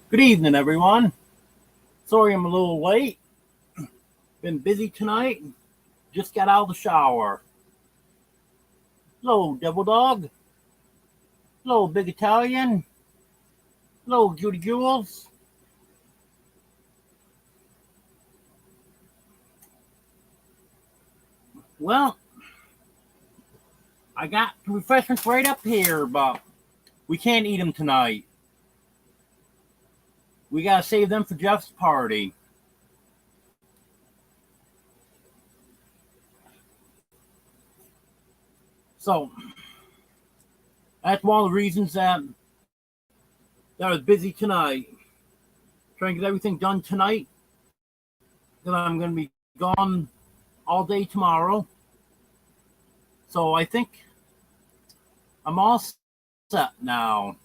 Good evening, everyone. Sorry I'm a little late. Been busy tonight. Just got out of the shower. Hello, Devil Dog. Hello, Big Italian. Hello, Judy Jules. Well, I got refreshments right up here, but we can't eat them tonight. We gotta save them for Jeff's party. So, that's one of the reasons that I was busy tonight. Trying to get everything done tonight. Because I'm going to be gone all day tomorrow. So I think I'm all set now.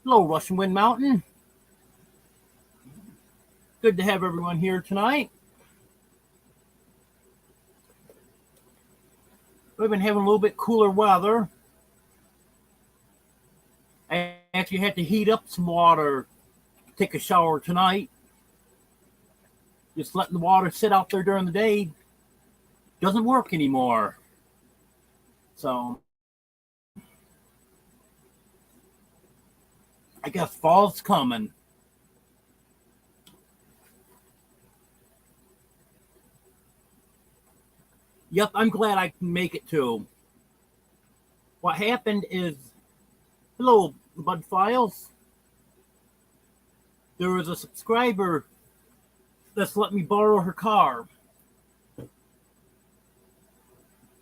Hello, Russian Wind Mountain. Good to have everyone here tonight. We've been having a little bit cooler weather. I actually had to heat up some water to take a shower tonight. Just letting the water sit out there during the day doesn't work anymore. So I guess fall's coming. Yep, I'm glad I can make it too. What happened is, hello, Bud Files. There was a subscriber that's let me borrow her car.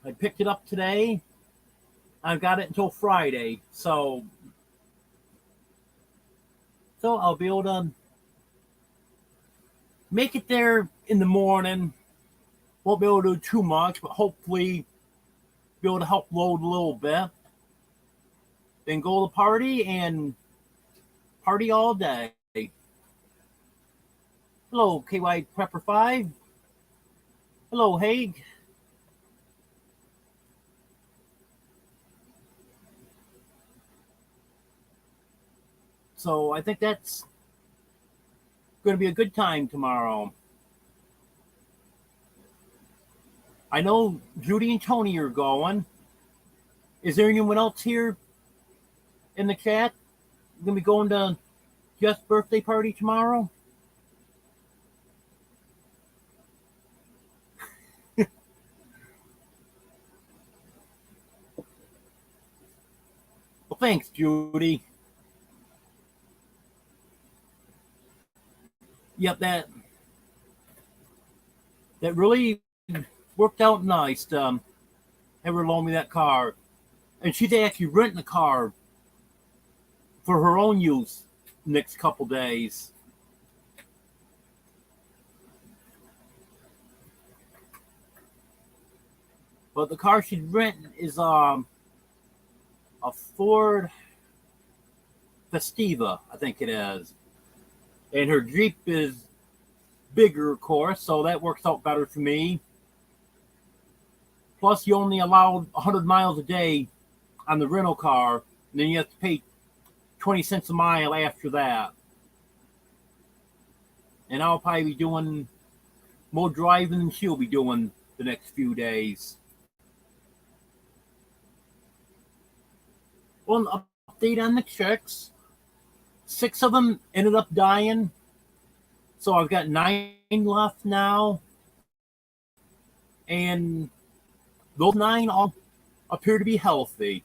I picked it up today. I've got it until Friday, so I'll be able to make it there in the morning. Won't be able to do too much, but hopefully be able to help load a little bit. Then go to the party and party all day. Hello, KY Prepper 5. Hello, Haig. So I think that's going to be a good time tomorrow. I know Judy and Tony are going. Is there anyone else here in the chat going to be going to Jeff's birthday party tomorrow? Well, thanks, Judy. Yep, that really worked out nice to have her loan me that car. And she's actually renting a car for her own use next couple days. But the car she's renting is a Ford Festiva, I think it is. And her Jeep is bigger, of course, so that works out better for me. Plus, you only allowed 100 miles a day on the rental car, and then you have to pay 20 cents a mile after that. And I'll probably be doing more driving than she'll be doing the next few days. Well, an update on the chicks. 6 of them ended up dying. So I've got 9 left now. And those 9 all appear to be healthy.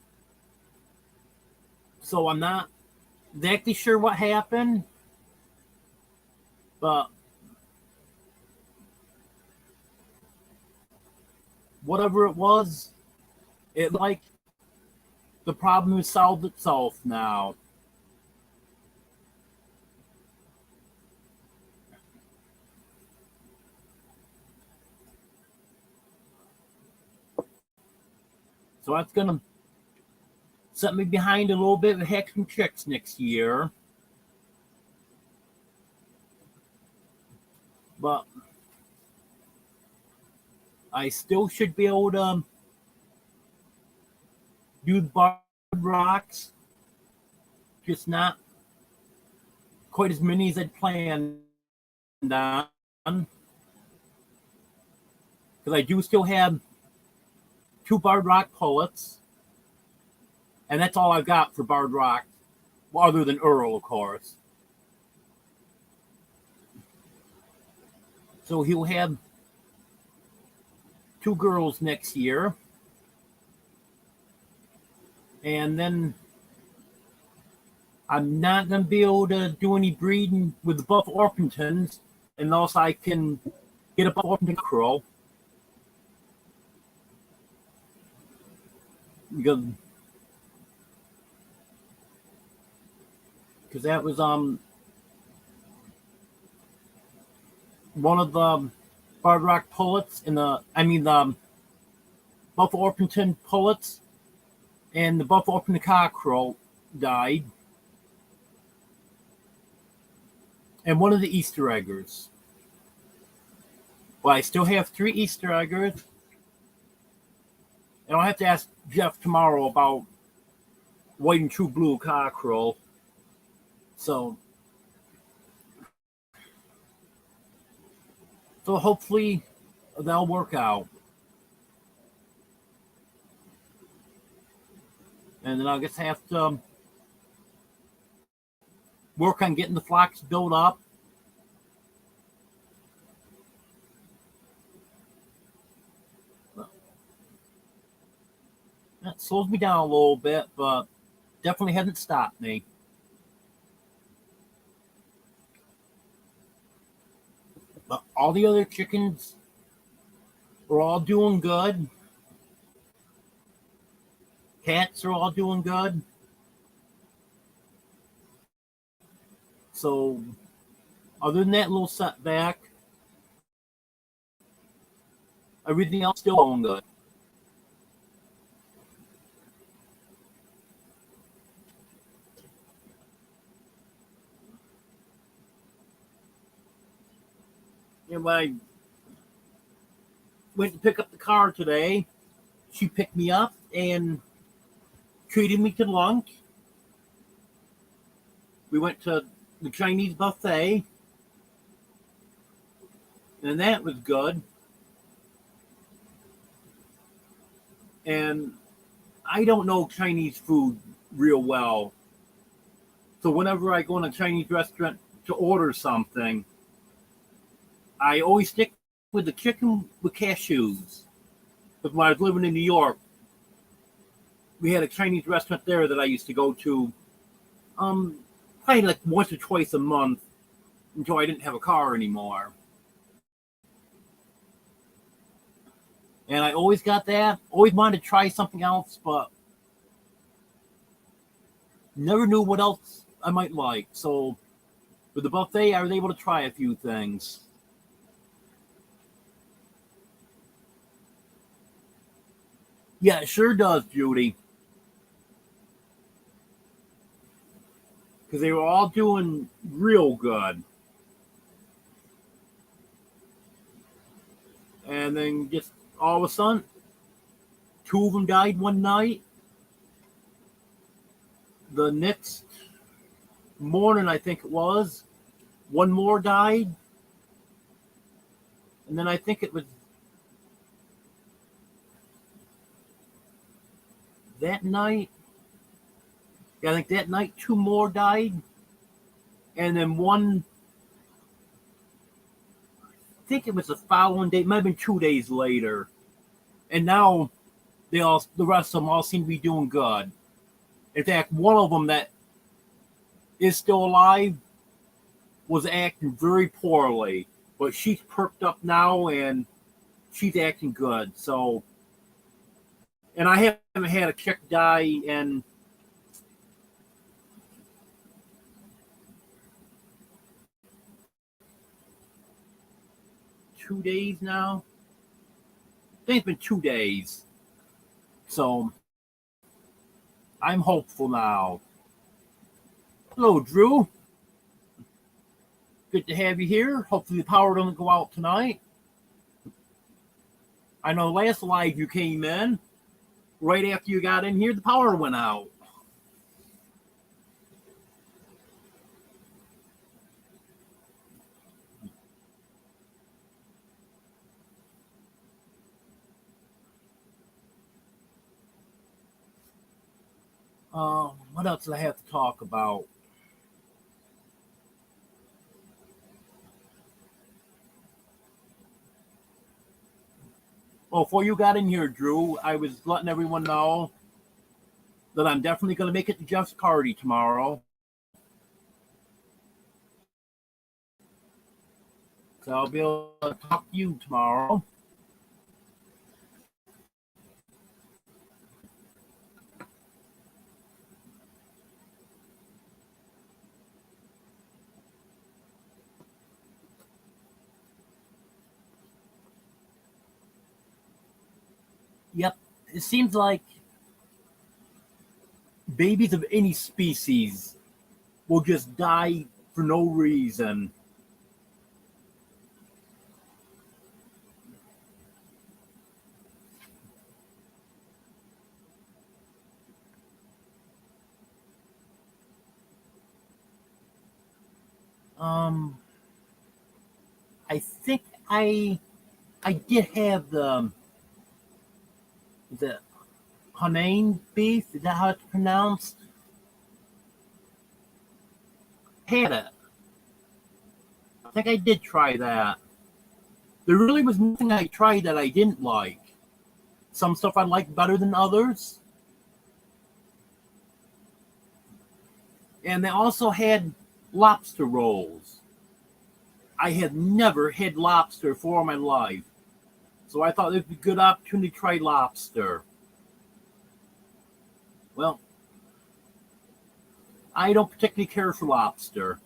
So I'm not exactly sure what happened. But whatever it was, it like the problem has solved itself now. So that's going to set me behind a little bit with Hexman Chicks next year. But I still should be able to do the Bud Rocks, just not quite as many as I'd planned on, because I do still have 2 Barred Rock pullets, and that's all I've got for Barred Rock, well, other than Earl, of course. So he'll have 2 girls next year. And then I'm not going to be able to do any breeding with the Buff Orpingtons unless I can get a Buff Orpington crow. Because that was one of the Barred Rock pullets in the Buff Orpington pullets, and the Buff Orpington cockerel died. And one of the Easter eggers. Well, I still have 3 Easter eggers. And I'll have to ask Jeff tomorrow about white and true blue cockerel. So hopefully that'll work out. And then I'll just have to work on getting the flocks built up. That slows me down a little bit, but definitely hasn't stopped me. But all the other chickens are all doing good. Cats are all doing good. So, other than that little setback, everything else still going good. And when I went to pick up the car today, she picked me up and treated me to lunch. We went to the Chinese buffet, and that was good. And I don't know Chinese food real well. So whenever I go in a Chinese restaurant to order something, I always stick with the chicken with cashews. Because when I was living in New York, we had a Chinese restaurant there that I used to go to probably like once or twice a month until I didn't have a car anymore. And I always got that. Always wanted to try something else, but never knew what else I might like. So with the buffet, I was able to try a few things. Yeah, it sure does, Judy. Because they were all doing real good. And then just all of a sudden, 2 of them died one night. The next morning, I think it was, 1 more died. And then I think it was that night. Yeah, I think that night 2 more died. And then one, I think it was the following day, it might have been 2 days later. And now the rest of them all seem to be doing good. In fact, one of them that is still alive was acting very poorly, but she's perked up now and she's acting good. So, and I haven't had a chick die in 2 days now. I think it's been 2 days. So I'm hopeful now. Hello, Drew. Good to have you here. Hopefully the power doesn't go out tonight. I know last live you came in, right after you got in here, the power went out. What else did I have to talk about? Well, before you got in here, Drew, I was letting everyone know that I'm definitely going to make it to Jeff's party tomorrow. So I'll be able to talk to you tomorrow. Yep, it seems like babies of any species will just die for no reason. Um, I think I did have the Hunain beef. Is that how it's pronounced? Had it. I think I did try that. There really was nothing I tried that I didn't like. Some stuff I liked better than others. And they also had lobster rolls. I had never had lobster before in my life. So I thought it would be a good opportunity to try lobster. Well, I don't particularly care for lobster.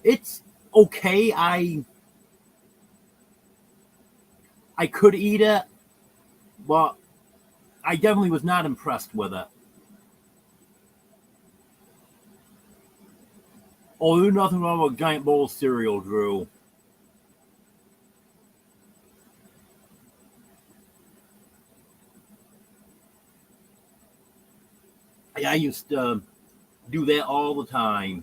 It's okay. I could eat it, but I definitely was not impressed with it. Oh, there's nothing wrong with a giant bowl of cereal, Drew. I used to do that all the time.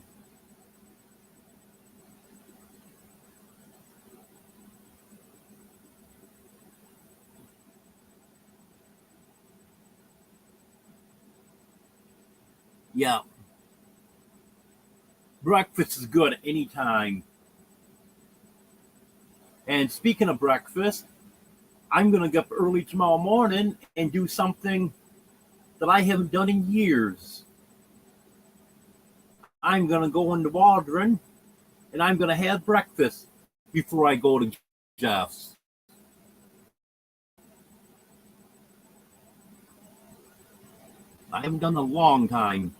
Yeah, breakfast is good at any time. And speaking of breakfast, I'm going to get up early tomorrow morning and do something that I haven't done in years. I'm going to go into Waldron and I'm going to have breakfast before I go to Jeff's. I haven't done it in a long time.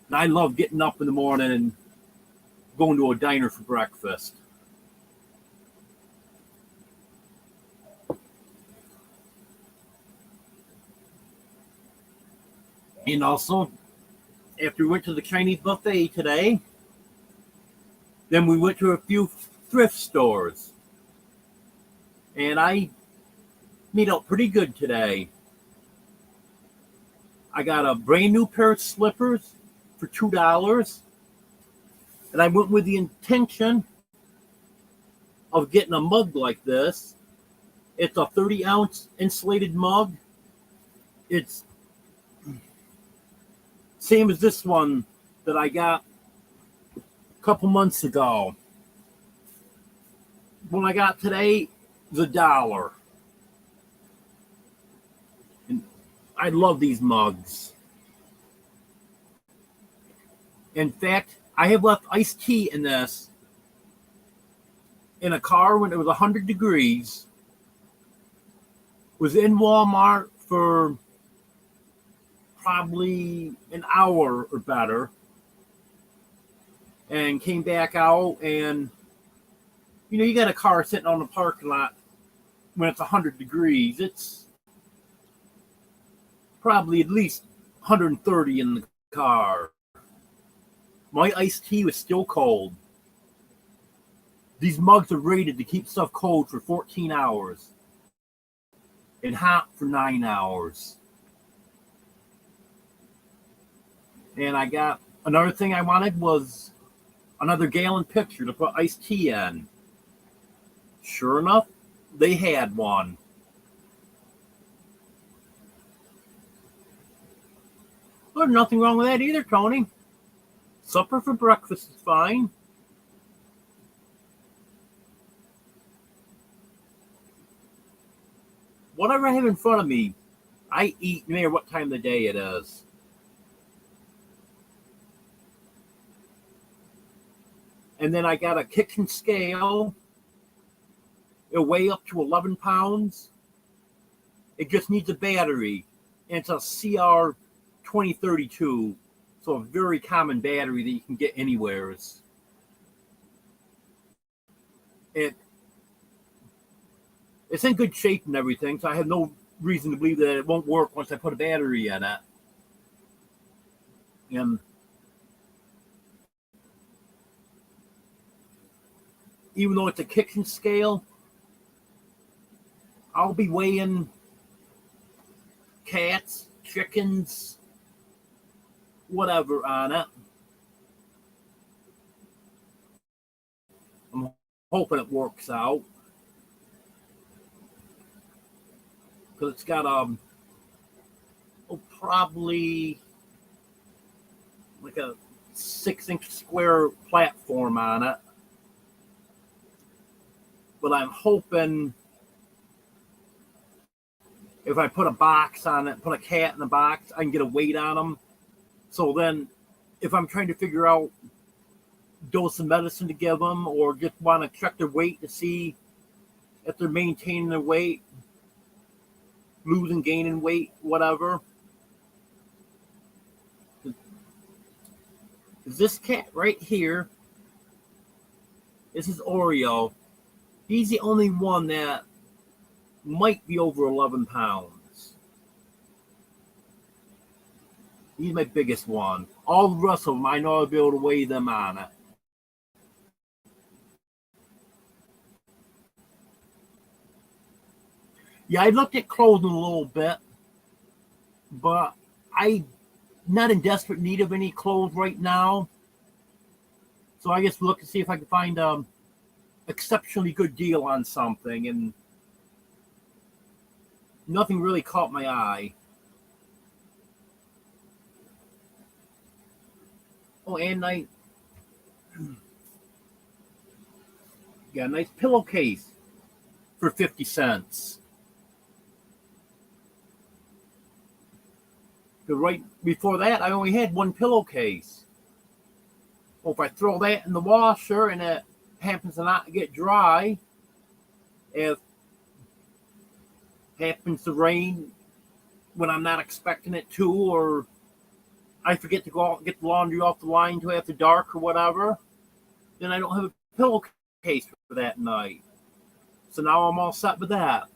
And I love getting up in the morning and going to a diner for breakfast. And also, after we went to the Chinese buffet today, then we went to a few thrift stores. And I made out pretty good today. I got a brand new pair of slippers for $2. And I went with the intention of getting a mug like this. It's a 30-ounce insulated mug. It's same as this one that I got a couple months ago. When I got today, the $1. And I love these mugs. In fact, I have left iced tea in this in a car when it was 100 degrees. Was in Walmart for probably an hour or better. And came back out and you got a car sitting on the parking lot when it's 100 degrees. It's probably at least 130 in the car. My iced tea was still cold. These mugs are rated to keep stuff cold for 14 hours and hot for 9 hours. And I got another thing I wanted was another gallon pitcher to put iced tea in. Sure enough, they had one. There's nothing wrong with that either, Tony. Supper for breakfast is fine. Whatever I have in front of me, I eat no matter what time of the day it is. And then I got a kitchen scale. It'll weigh up to 11 pounds. It just needs a battery. And it's a CR2032. So a very common battery that you can get anywhere. It's in good shape and everything, so I have no reason to believe that it won't work once I put a battery in it. And even though it's a kitchen scale, I'll be weighing cats, chickens, whatever on it. I'm hoping it works out. Because it's got probably like a 6-inch square platform on it. But I'm hoping if I put a box on it, put a cat in a box, I can get a weight on them. So then if I'm trying to figure out dose of medicine to give them or just want to check their weight to see if they're maintaining their weight, losing, gaining weight, whatever. This cat right here, this is Oreo. He's the only one that might be over 11 pounds. He's my biggest one. All the rest of them, I know I'll be able to weigh them on it. Yeah, I looked at clothing a little bit, but I'm not in desperate need of any clothes right now. So I guess look to see if I can find an exceptionally good deal on something, and nothing really caught my eye. Oh, and I got a nice pillowcase for 50 cents. Right before that, I only had one pillowcase. Well, if I throw that in the washer and it happens to not get dry, if it happens to rain when I'm not expecting it to, or I forget to go out and get the laundry off the line till after dark or whatever, then I don't have a pillowcase for that night. So now I'm all set with that.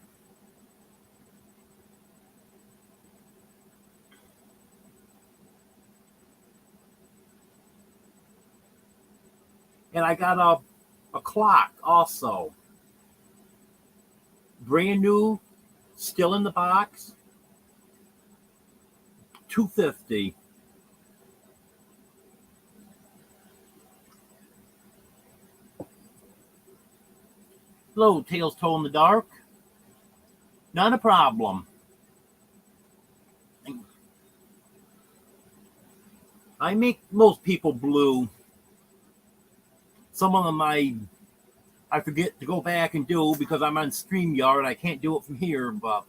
And I got a clock also. Brand new, still in the box. $2.50. Hello, Tails Toe in the Dark. Not a problem. I make most people blue. Some of them I forget to go back and do because I'm on StreamYard. I can't do it from here, but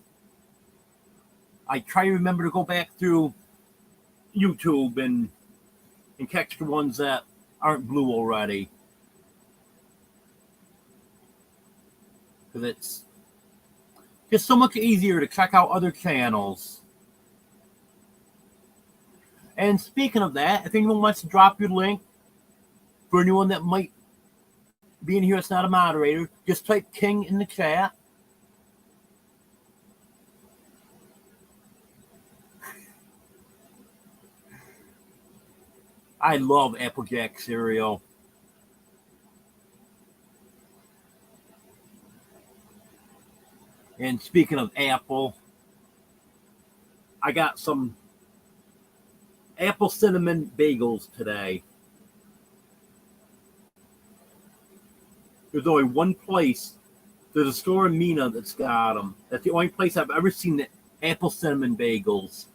I try to remember to go back through YouTube and catch the ones that aren't blue already. Because it's just so much easier to check out other channels. And speaking of that, if anyone wants to drop your link for anyone that might be in here that's not a moderator, just type King in the chat. I love Applejack cereal. And speaking of apple, I got some apple cinnamon bagels today. There's only one place. There's a store in Mina that's got them. That's the only place I've ever seen the apple cinnamon bagels.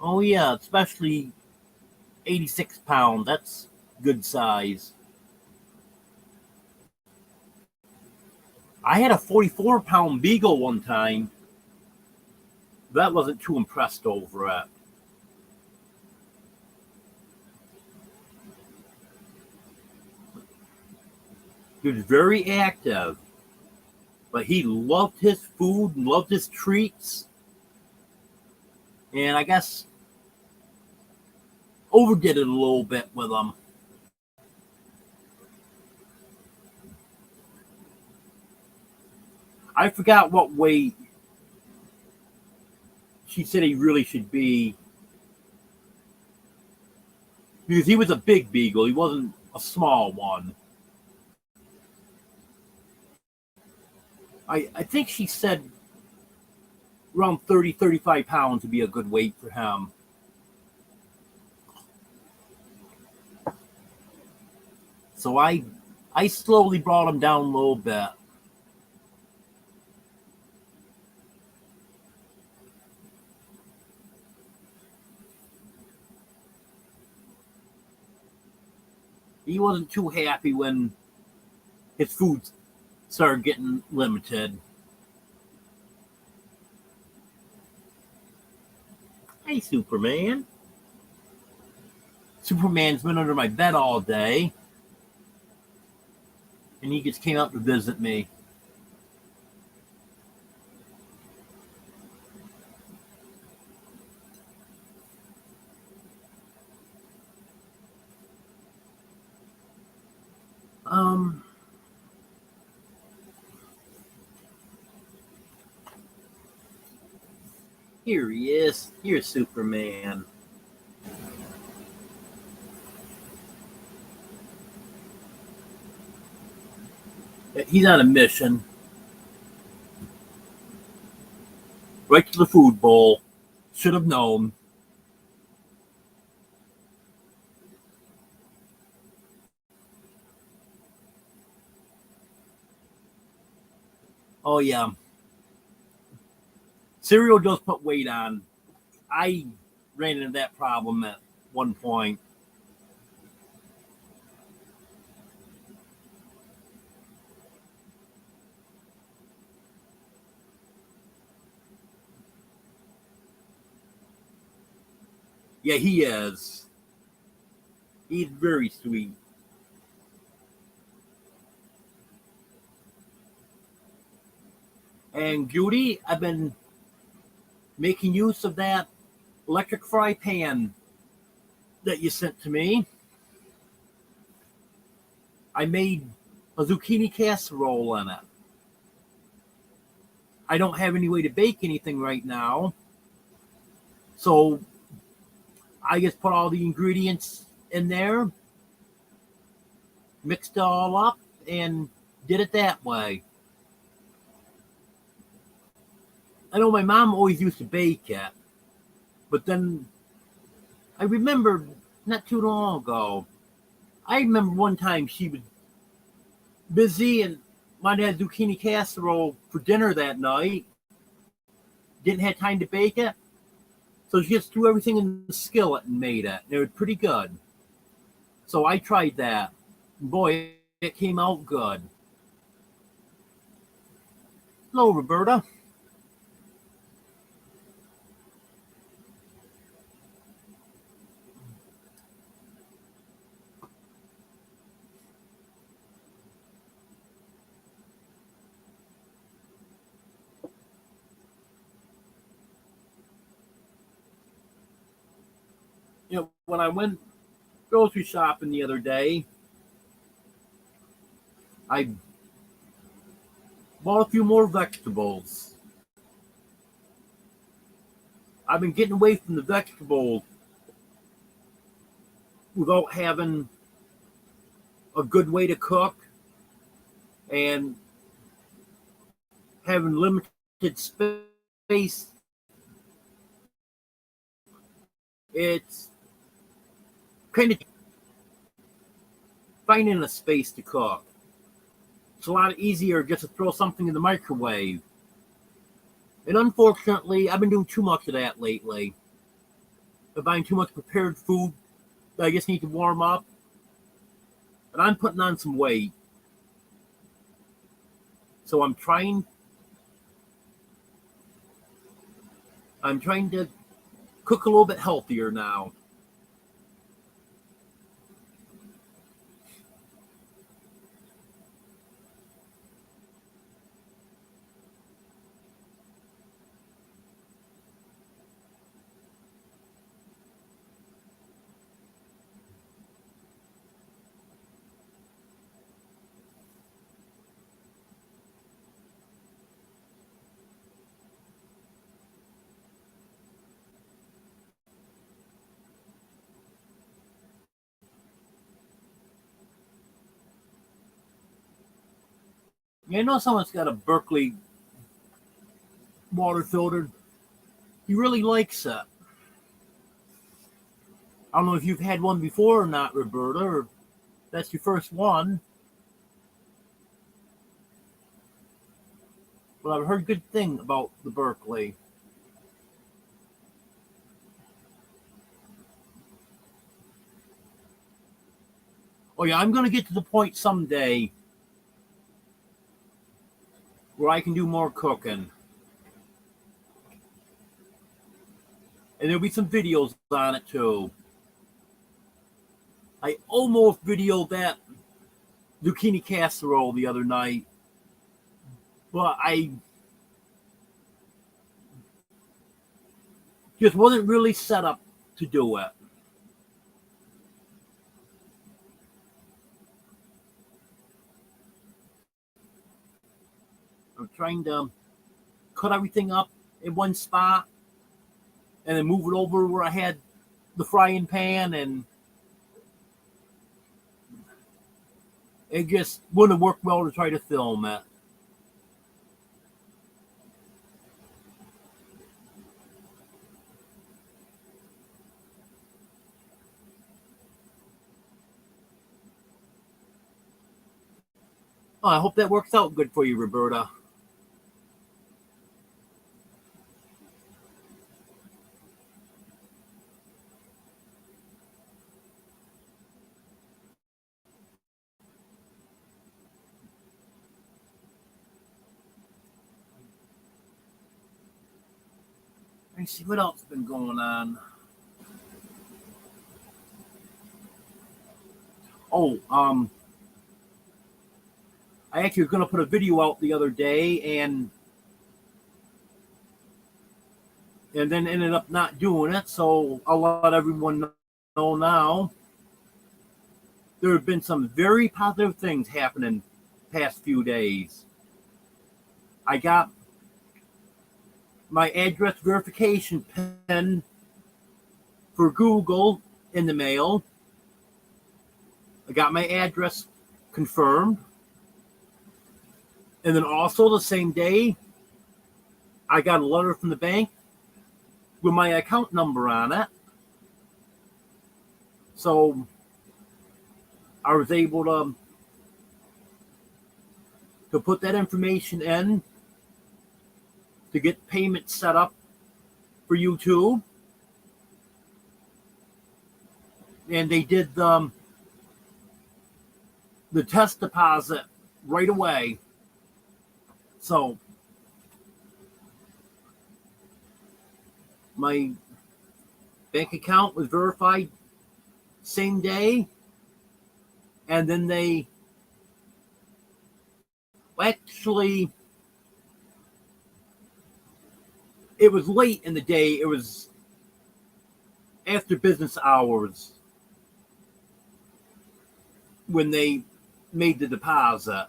Oh yeah, especially 86 pounds. That's good size. I had a 44-pound beagle one time. That wasn't too impressed over it. He was very active, but he loved his food and loved his treats. And I guess overdid it a little bit with him. I forgot what weight she said he really should be. Because he was a big beagle. He wasn't a small one. I think she said around 30, 35 pounds would be a good weight for him. So I slowly brought him down a little bit. He wasn't too happy when his food started getting limited. Hey, Superman. Superman's been under my bed all day, and he just came out to visit me. Here he is. Here's Superman. He's on a mission. Right to the food bowl. Should have known. Oh, yeah. Cereal does put weight on. I ran into that problem at one point. Yeah, he is. He's very sweet. And Judy, I've been making use of that electric fry pan that you sent to me. I made a zucchini casserole in it. I don't have any way to bake anything right now. So I just put all the ingredients in there, mixed it all up, and did it that way. I know my mom always used to bake it, but then I remember not too long ago, I remember one time she was busy and might have zucchini casserole for dinner that night. Didn't have time to bake it. So she just threw everything in the skillet and made it. It was pretty good. So I tried that. Boy, it came out good. Hello, Roberta. You know, when I went grocery shopping the other day, I bought a few more vegetables. I've been getting away from the vegetables without having a good way to cook and having limited space. It's kind of finding a space to cook. It's a lot easier just to throw something in the microwave. And unfortunately, I've been doing too much of that lately. They're buying too much prepared food that I just need to warm up. And I'm putting on some weight. So I'm trying to cook a little bit healthier now. You know someone's got a Berkeley water filter. He really likes it. I don't know if you've had one before or not, Roberta, or that's your first one. But I've heard good thing about the Berkeley. Oh yeah, I'm gonna get to the point someday where I can do more cooking. And there'll be some videos on it too. I almost videoed that zucchini casserole the other night, but I just wasn't really set up to do it. I'm trying to cut everything up in one spot and then move it over where I had the frying pan, and it just wouldn't work well to try to film it. Oh, I hope that works out good for you, Roberta. Let me see what else has been going on. Oh, I actually was going to put a video out the other day, and then ended up not doing it. So I'll let everyone know now. There have been some very positive things happening past few days. I got my address verification pin for Google in the mail. I got my address confirmed. And then also the same day, I got a letter from the bank with my account number on it. So I was able to put that information in to get payment set up for YouTube. And they did the test deposit right away. So my bank account was verified same day, and then they actually, it was late in the day. It was after business hours when they made the deposit.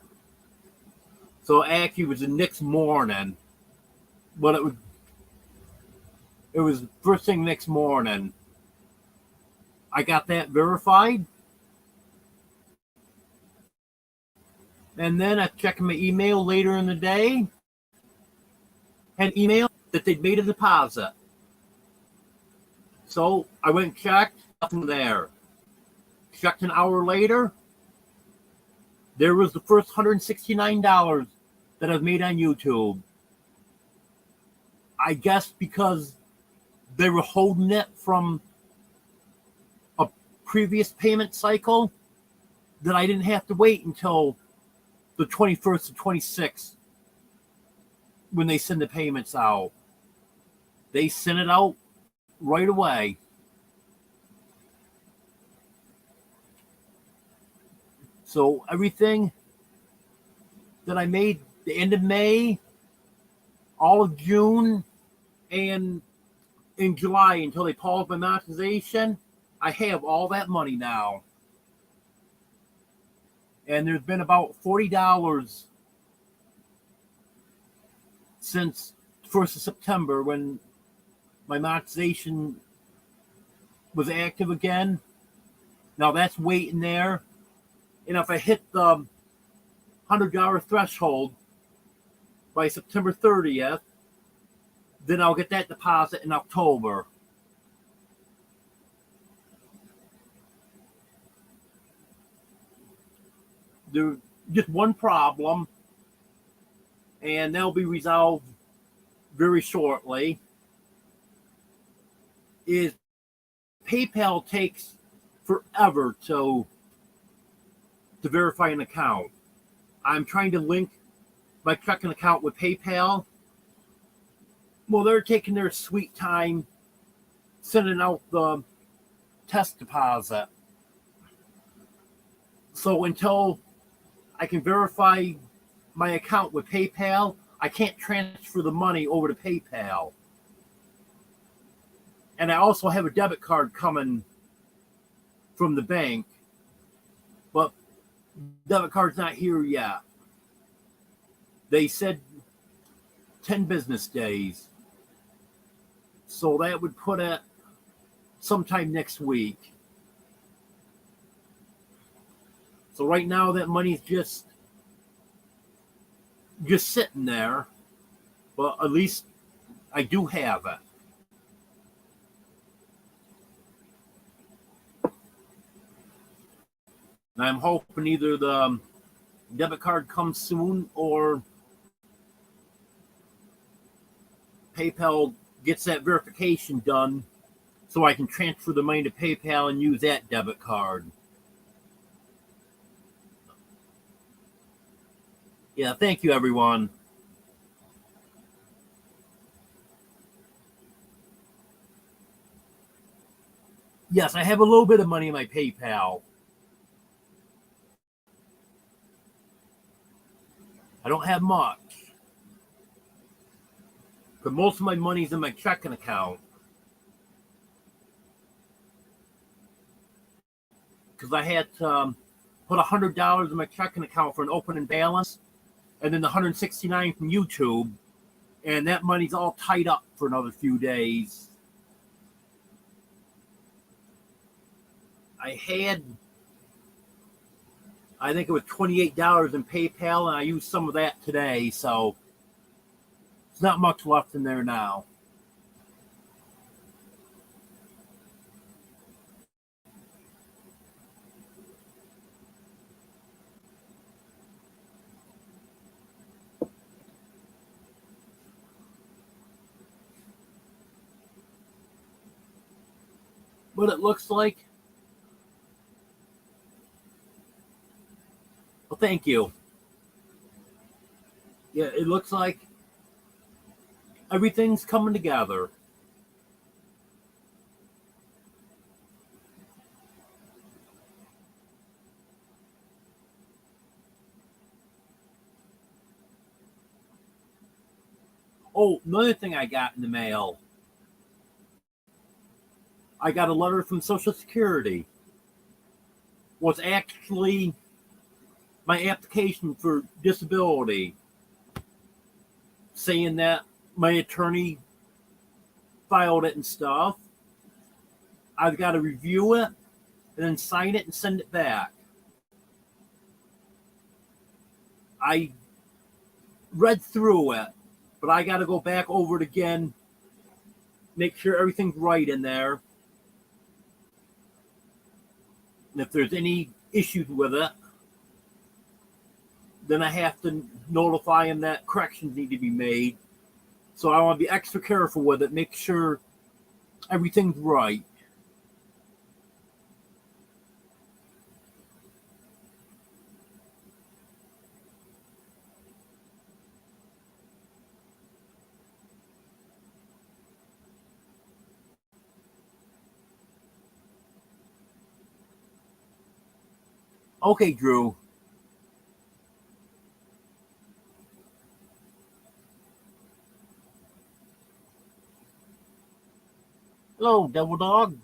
So actually it was the next morning, but it was first thing next morning. I got that verified. And then I checked my email later in the day, and email that they'd made a deposit. So I went and checked, nothing there. Checked an hour later, there was the first $169 that I've made on YouTube. I guess because they were holding it from previous payment cycle, then I didn't have to wait until the 21st or 26th when they send the payments out. They send it out right away. So everything that I made the end of May, all of June, and in July until they paused my monetization, I have all that money now. And there's been about $40 since 1st of September when my monetization was active again. Now that's waiting there. And if I hit the $100 threshold by September 30th, then I'll get that deposit in October. There's just one problem, and that'll be resolved very shortly, is PayPal takes forever to verify an account. I'm trying to link my checking account with PayPal. Well, they're taking their sweet time sending out the test deposit. So until I can verify my account with PayPal, I can't transfer the money over to PayPal. And I also have a debit card coming from the bank, but debit card's not here yet. They said 10 business days. So that would put it sometime next week. So right now that money's just sitting there, but at least I do have it. And I'm hoping either the debit card comes soon or PayPal gets that verification done so I can transfer the money to PayPal and use that debit card. Yeah, thank you, everyone. Yes, I have a little bit of money in my PayPal. I don't have much. But most of my money's in my checking account. Because I had to put $100 in my checking account for an opening balance, and then the $169 from YouTube, and that money's all tied up for another few days. I think it was $28 in PayPal, and I used some of that today, so there's not much left in there now. But it looks like, well, thank you. Yeah, it looks like everything's coming together. Oh, another thing I got in the mail. I got a letter from Social Security. Was actually my application for disability, saying that my attorney filed it and stuff. I've got to review it and then sign it and send it back. I read through it, but I got to go back over it again, make sure everything's right in there. And if there's any issues with it, then I have to notify him that corrections need to be made. So I want to be extra careful with it, make sure everything's right. Okay, Drew. Hello, Devil Dog.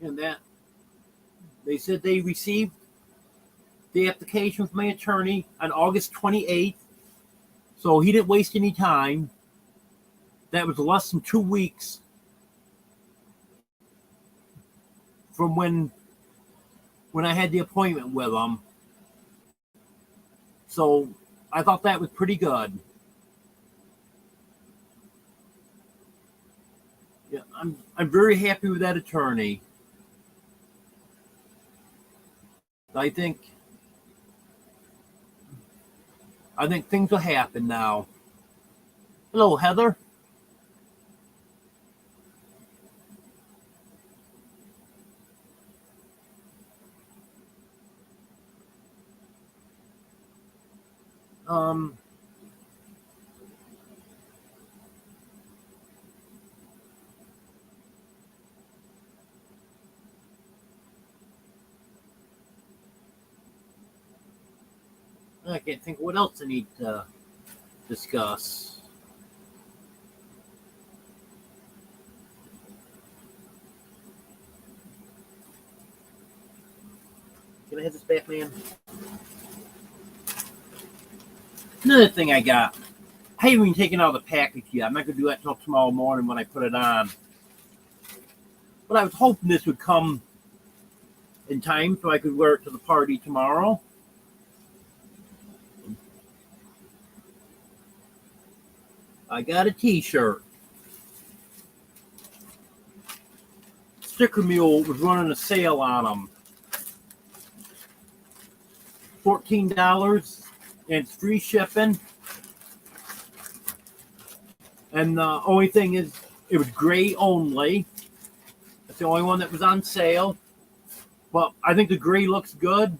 And that they said they received the application from my attorney on August 28th. So he didn't waste any time. That was less than 2 weeks from when I had the appointment with him. So I thought that was pretty good. Yeah, I'm very happy with that attorney. I think I think things will happen now. Hello, Heather. Um, I can't think what else I need to discuss. Can I have this back, man? Another thing I got. I haven't even taken out the package yet. I'm not gonna do that until tomorrow morning when I put it on. But I was hoping this would come in time so I could wear it to the party tomorrow. I got a T-shirt. Sticker Mule was running a sale on them. $14 and it's free shipping. And the only thing is, it was gray only. It's the only one that was on sale. But I think the gray looks good.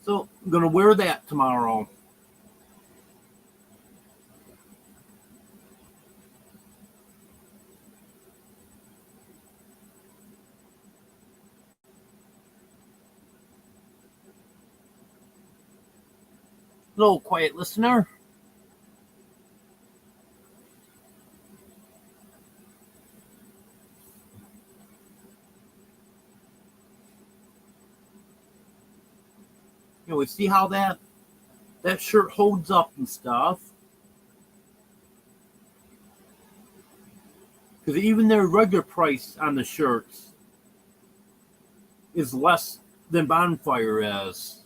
So I'm going to wear that tomorrow. Hello, quiet listener. We see how that shirt holds up and stuff. Because even their regular price on the shirts is less than Bonfire is.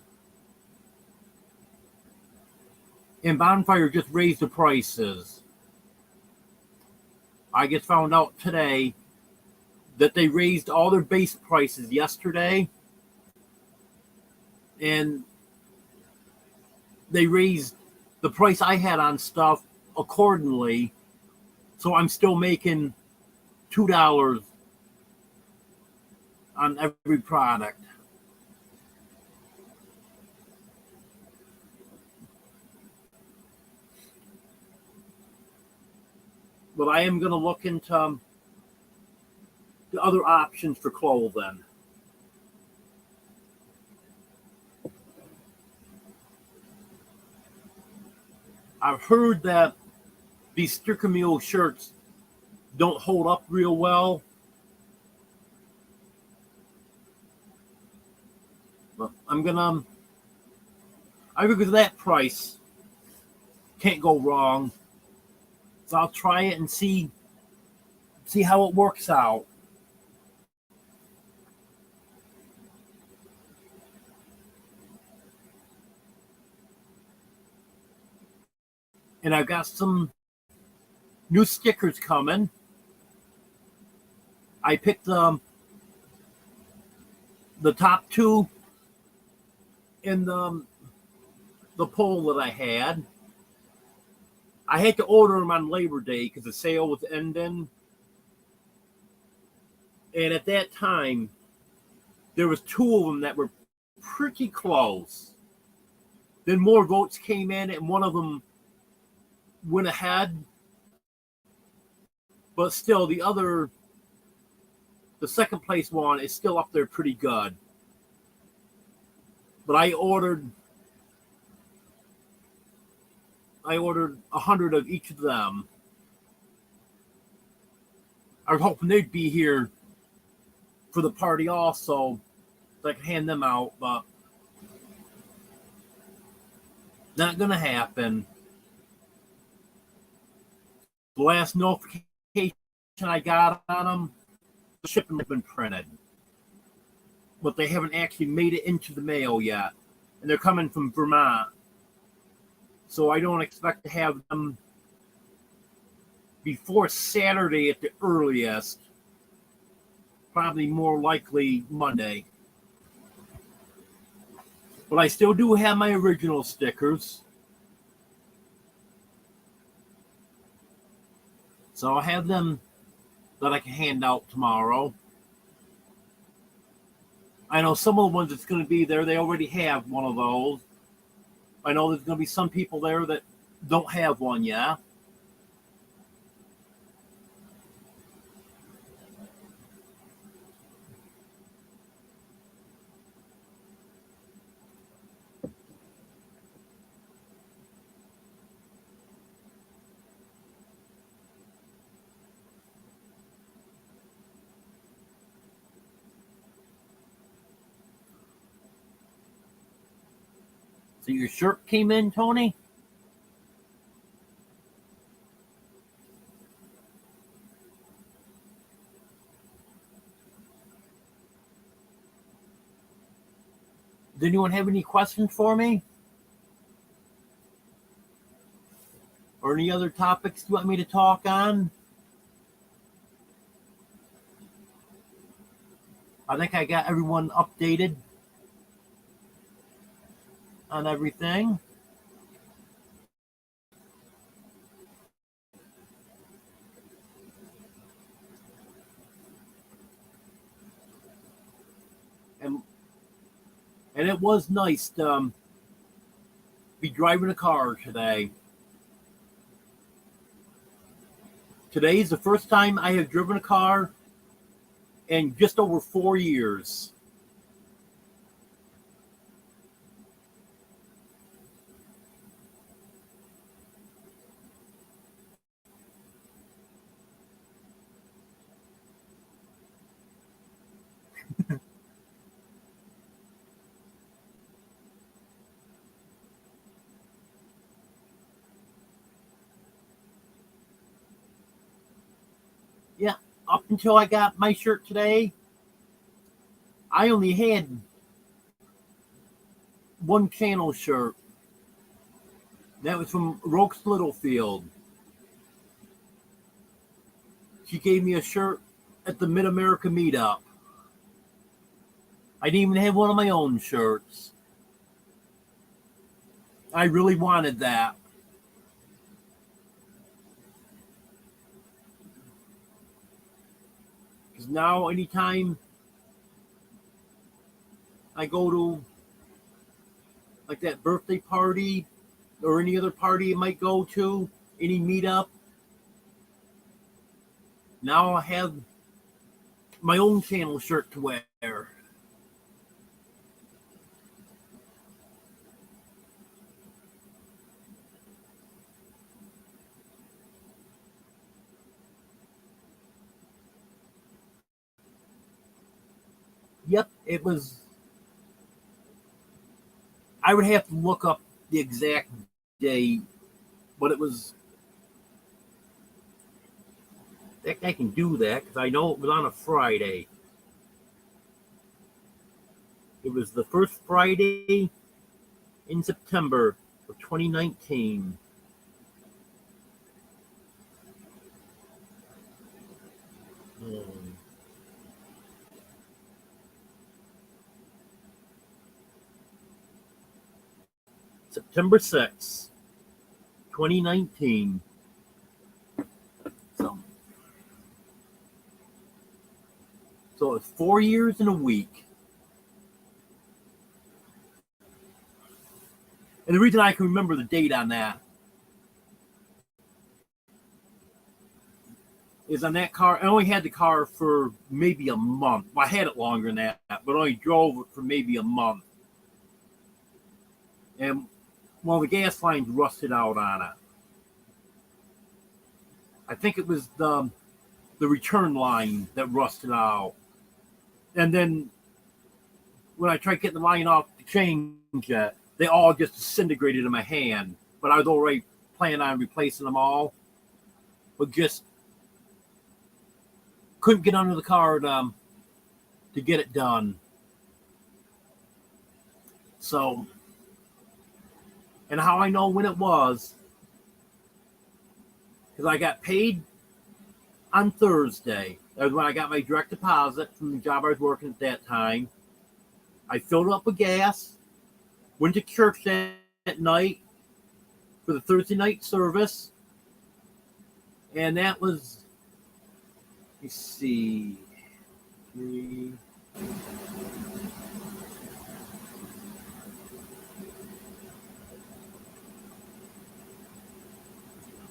And Bonfire just raised the prices. I just found out today that they raised all their base prices yesterday. And they raised the price I had on stuff accordingly. So I'm still making $2 on every product. But I am going to look into the other options for clothing. I've heard that these Sticker Mule shirts don't hold up real well. But I figure that price can't go wrong. So I'll try it and see how it works out. And I've got some new stickers coming. I picked the top two in the poll that I had. I had to order them on Labor Day because the sale was ending. And at that time, there was two of them that were pretty close. Then more votes came in, and one of them went ahead. But still, the second place one is still up there pretty good. But I ordered 100 of each of them. I was hoping they'd be here for the party also, so I could hand them out, but not going to happen. The last notification I got on them, the shipment has been printed, but they haven't actually made it into the mail yet, and they're coming from Vermont, so I don't expect to have them before Saturday at the earliest. Probably more likely Monday. But I still do have my original stickers. So I'll have them that I can hand out tomorrow. I know some of the ones that's going to be there, they already have one of those. I know there's going to be some people there that don't have one yet. So your shirt came in, Tony? Does anyone have any questions for me? Or any other topics you want me to talk on? I think I got everyone updated on everything. And it was nice to be driving a car today. Today is the first time I have driven a car in just over 4 years. Yeah, up until I got my shirt today, I only had one channel shirt. That was from Rokes Littlefield. She gave me a shirt at the Mid-America meetup. I didn't even have one of my own shirts. I really wanted that. Because now anytime I go to like that birthday party or any other party I might go to, any meetup, now I have my own channel shirt to wear. Yep, it was. I would have to look up the exact day, but it was. I can do that because I know it was on a Friday. It was the first Friday in September of 2019. September 6th, 2019. So it's 4 years and a week. And the reason I can remember the date on that is on that car, I only had the car for maybe a month. Well, I had it longer than that, but only drove it for maybe a month. And the gas lines rusted out on it. I think it was the return line that rusted out. And then when I tried getting the line off to change it, they all just disintegrated in my hand. But I was already planning on replacing them all. But just couldn't get under the car to get it done. So, and how I know when it was, because I got paid on Thursday. That was when I got my direct deposit from the job I was working at that time. I filled up with gas, went to church that night for the Thursday night service, and that was, let's see, 3.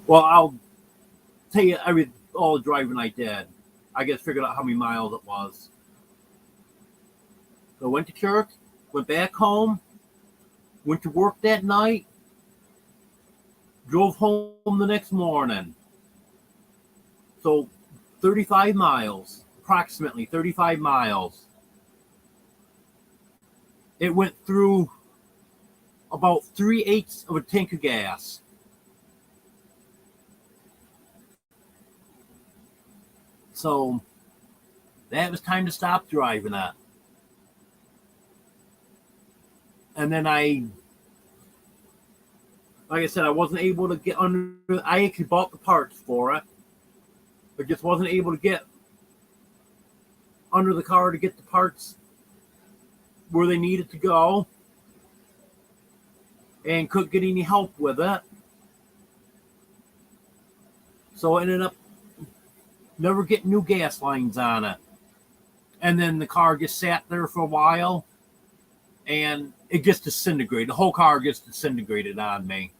Well, I'll tell you all the driving I did. I guess figured out how many miles it was. So I went to church, went back home, went to work that night, drove home the next morning. So 35 miles, approximately 35 miles. It went through about 3/8 of a tank of gas. So that was time to stop driving it. And then like I said, I wasn't able to get under. I actually bought the parts for it, but just wasn't able to get under the car to get the parts where they needed to go, and couldn't get any help with it. So I ended up never getting new gas lines on it. And then the car just sat there for a while, and it just disintegrated. The whole car just disintegrated on me.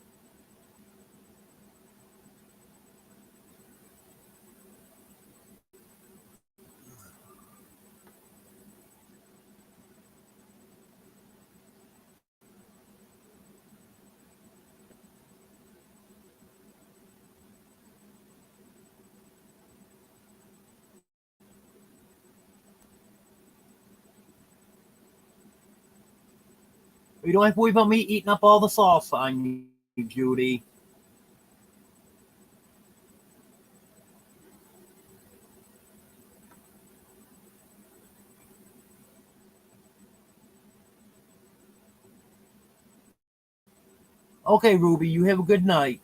You don't have to worry about me eating up all the salsa on you, Judy. Okay, Ruby, you have a good night.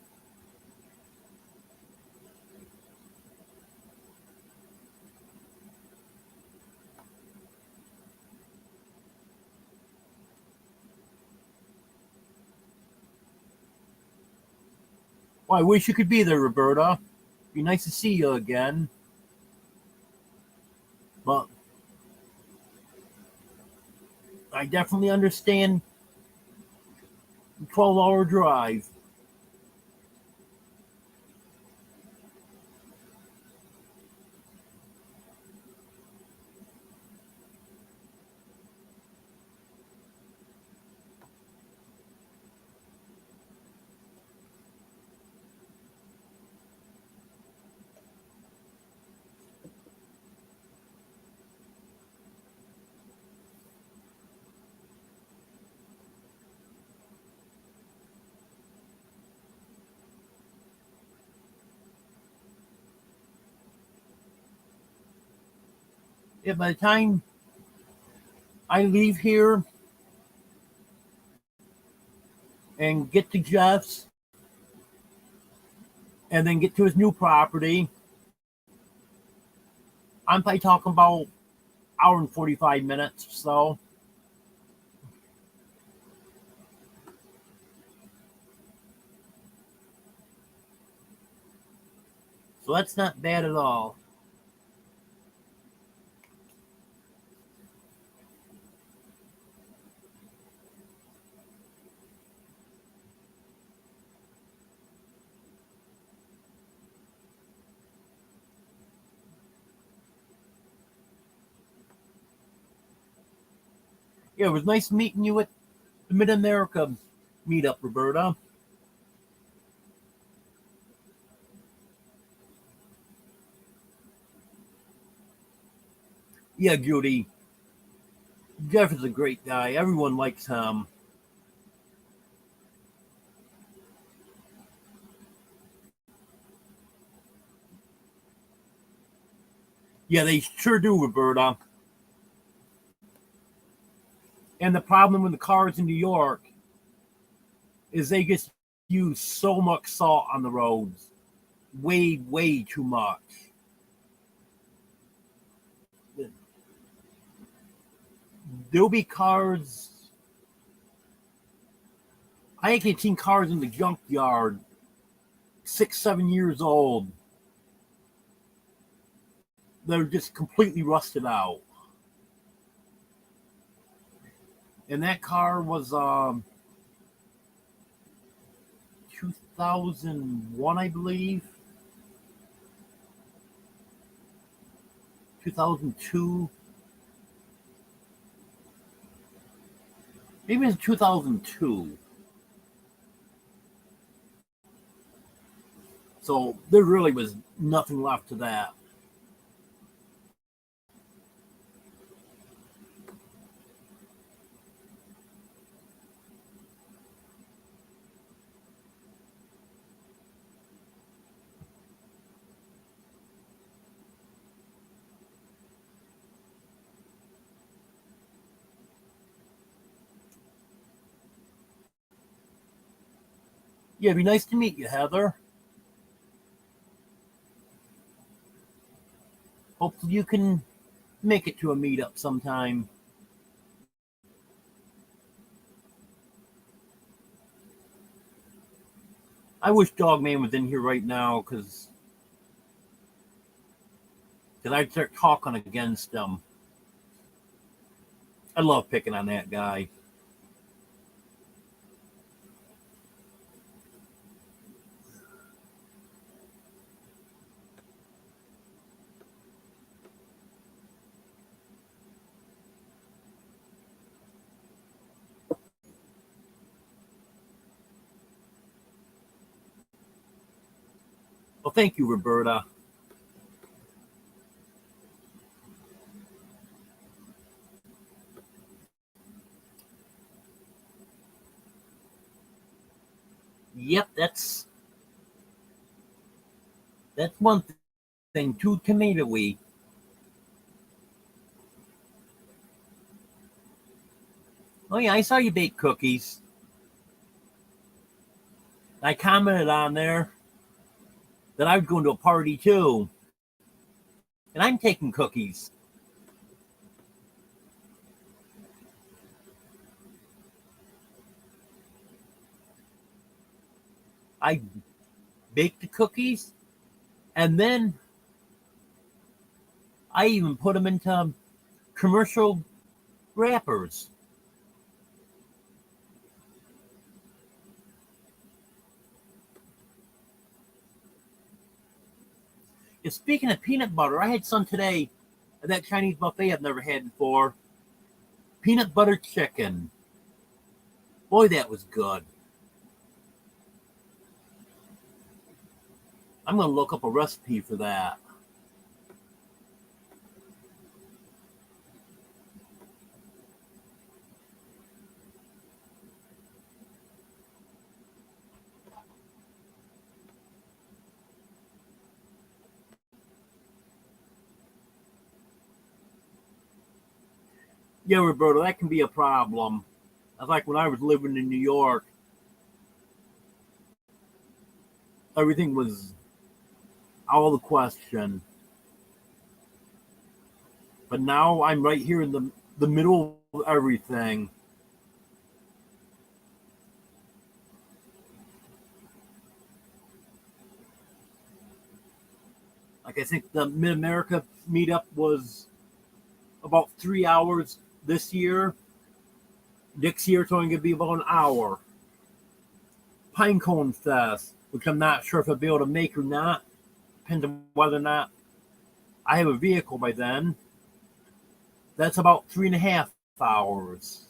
Well, I wish you could be there, Roberta. Be nice to see you again. But I definitely understand the 12-hour drive. Yeah, by the time I leave here and get to Jeff's and then get to his new property, I'm probably talking about hour and 45 minutes or so. So that's not bad at all. Yeah, it was nice meeting you at the Mid America meetup, Roberta. Yeah, Judy. Jeff is a great guy. Everyone likes him. Yeah, they sure do, Roberta. And the problem with the cars in New York is they just use so much salt on the roads. Way, way too much. There'll be cars. I ain't seen cars in the junkyard 6, 7 years old. They're just completely rusted out. And that car was 2001, I believe. 2002. Maybe it's 2002. So there really was nothing left to that. Yeah, it'd be nice to meet you, Heather. Hopefully you can make it to a meetup sometime. I wish Dogman was in here right now because I'd start talking against him. I love picking on that guy. Well, thank you, Roberta. Yep, that's one thing. Too tomatoey. Oh yeah, I saw you bake cookies. I commented on there that I was going to a party too, and I'm taking cookies. I baked the cookies, and then I even put them into commercial wrappers. And speaking of peanut butter, I had some today at that Chinese buffet I've never had before. Peanut butter chicken. Boy, that was good. I'm going to look up a recipe for that. Yeah, Roberto, that can be a problem. That's like when I was living in New York, everything was out of the question. But now I'm right here in the middle of everything. Like I think the Mid America meetup was about 3 hours this year. Next year it's only going to be about an hour. Pinecone Fest, which I'm not sure if I'll be able to make or not. Depends on whether or not I have a vehicle by then. That's about 3.5 hours.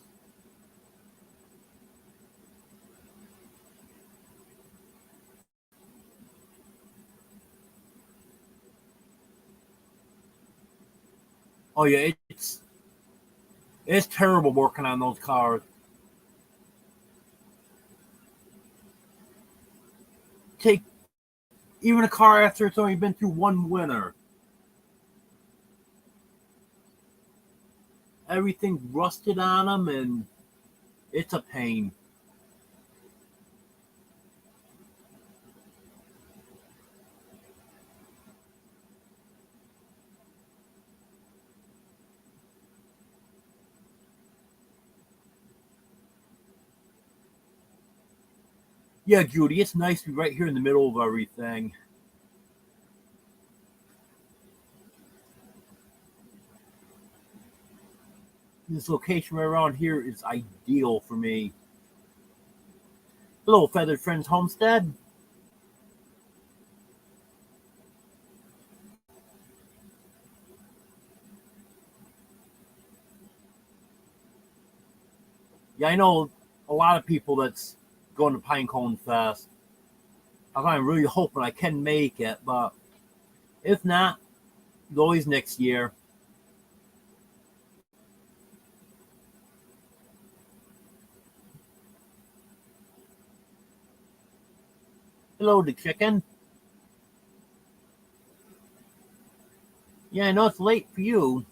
Oh yeah, it's terrible working on those cars. Take even a car after it's only been through one winter. Everything rusted on them, and it's a pain. Yeah, Judy, it's nice to be right here in the middle of everything. This location right around here is ideal for me. Hello, Feathered Friends Homestead. Yeah, I know a lot of people that's going to Pinecone Fest. I'm really hoping I can make it, but if not, always next year. Hello, the chicken. Yeah, I know it's late for you.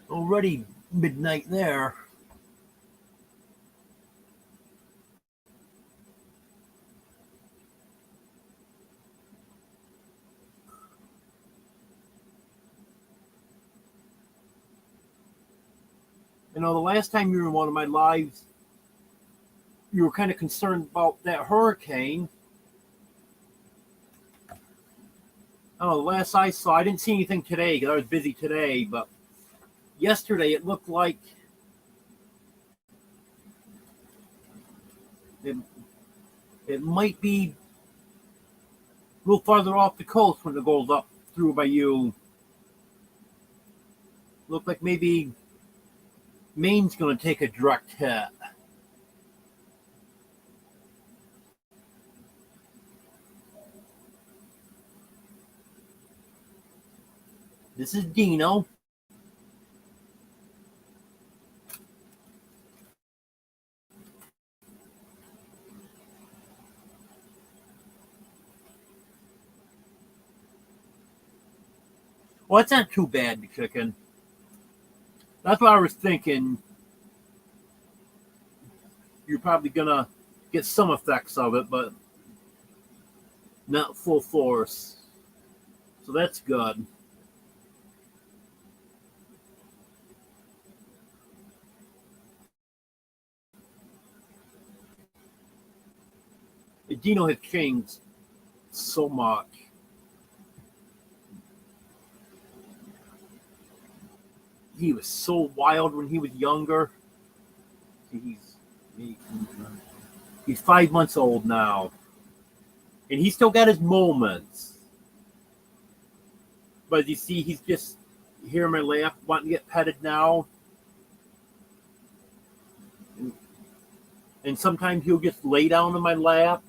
Already midnight there. You know, the last time you were in one of my lives, you were kind of concerned about that hurricane. Oh, the last I saw, I didn't see anything today because I was busy today, but yesterday it looked like it, it might be a little farther off the coast when it goes up through by you. Looked like maybe Maine's going to take a direct hit. This is Dino. Well, it's not too bad, the chicken. That's what I was thinking. You're probably going to get some effects of it, but not full force. So that's good. Dino has changed so much. He was so wild when he was younger. He, he's 5 months old now, and he still got his moments. But you see, he's just here in my lap, wanting to get petted now. And sometimes he'll just lay down in my lap.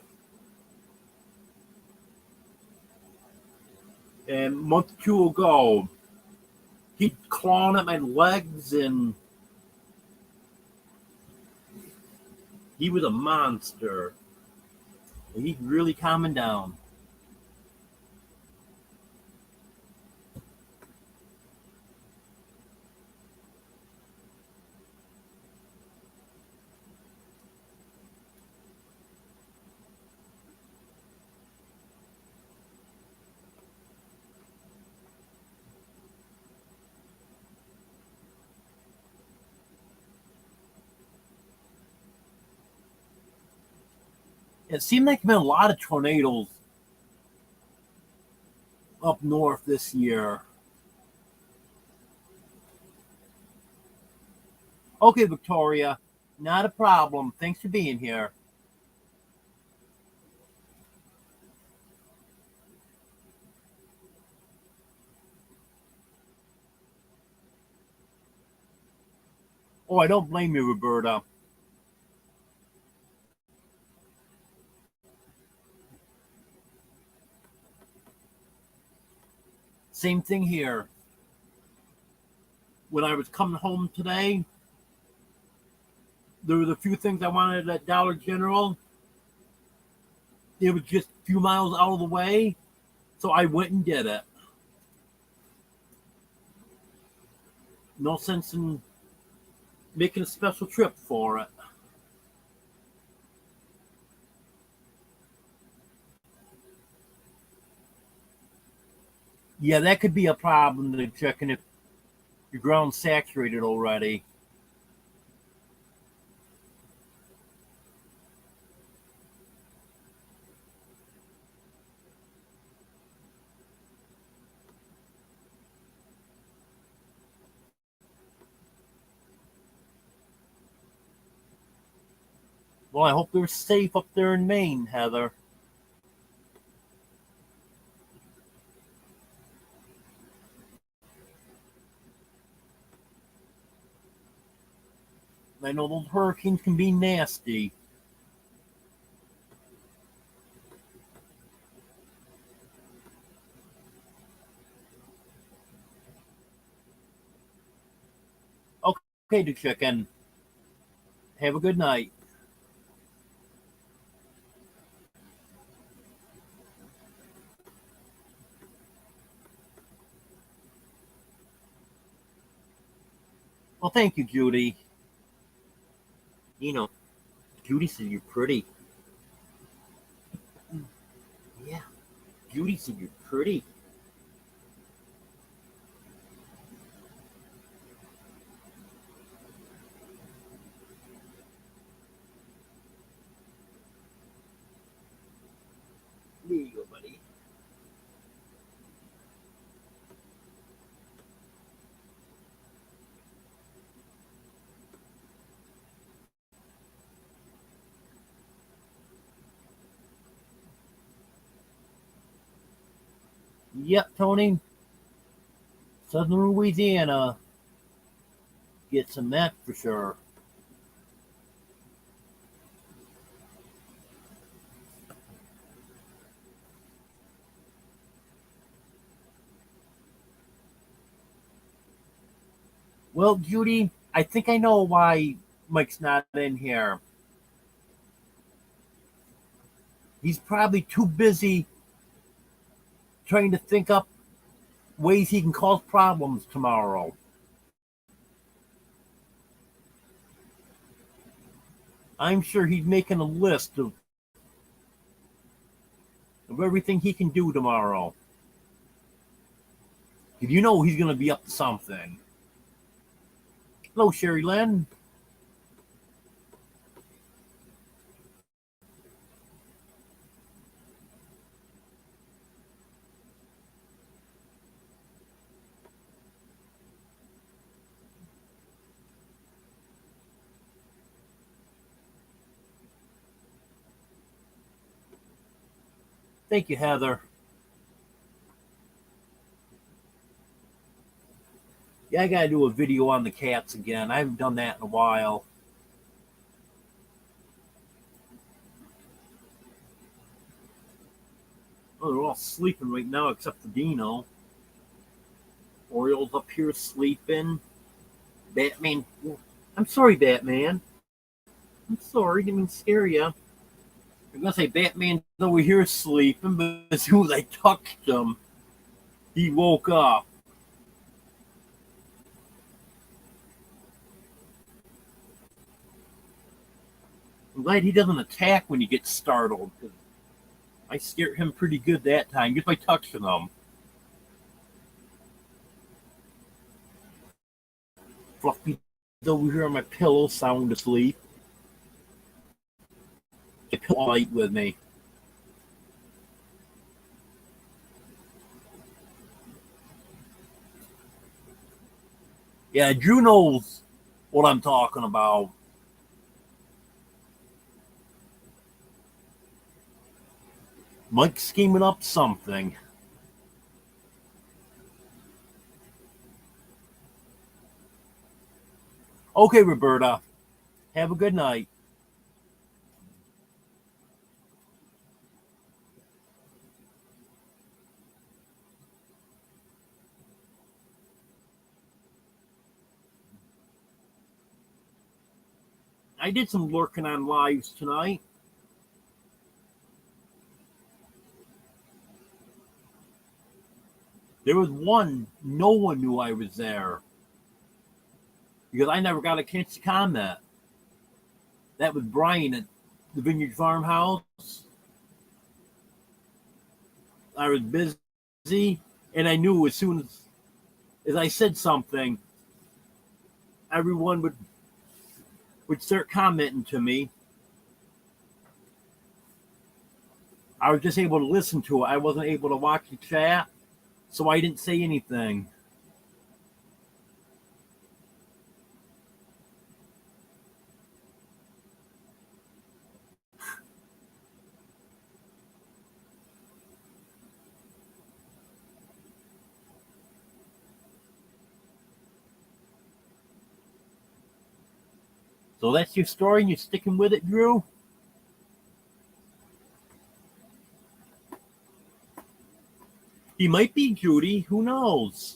And a month or two ago, he'd clawing at my legs, and he was a monster. And he's really calming down. It seemed like there have been a lot of tornadoes up north this year. Okay, Victoria, not a problem. Thanks for being here. Oh, I don't blame you, Roberta. Same thing here. When I was coming home today, there was a few things I wanted at Dollar General. It was just a few miles out of the way, so I went and did it. No sense in making a special trip for it. Yeah, that could be a problem to checking if your ground's saturated already. Well, I hope they're safe up there in Maine, Heather. I know those hurricanes can be nasty. Okay, the chicken. Have a good night. Well, thank you, Judy. You know, Judy said you're pretty. Yeah, Judy said you're pretty. There you go, buddy. Yep, Tony. Southern Louisiana gets some that for sure. Well, Judy, I think I know why Mike's not in here. He's probably too busy trying to think up ways he can cause problems tomorrow. I'm sure he's making a list of everything he can do tomorrow. Did you know he's going to be up to something? Hello, Sherry Lynn. Thank you, Heather. Yeah, I got to do a video on the cats again. I haven't done that in a while. Oh, they're all sleeping right now except for Dino. Oriole's up here sleeping. Batman. I'm sorry, Batman. I'm sorry, didn't mean to scare you. I'm gonna say Batman's over here sleeping, but as soon as I touched him, he woke up. I'm glad he doesn't attack when he gets startled. I scared him pretty good that time just by touching him. Fluffy's over here on my pillow, sound asleep. A pillow fight with me. Yeah, Drew knows what I'm talking about. Mike's scheming up something. Okay, Roberta. Have a good night. I did some working on lives tonight. There was one, no one knew I was there because I never got a chance to comment. That was Brian at the Vineyard Farmhouse. I was busy, and I knew as soon as I said something, everyone would start commenting to me. I was just able to listen to it. I wasn't able to watch the chat, so I didn't say anything. So that's your story, and you're sticking with it, Drew? He might be, Judy. Who knows?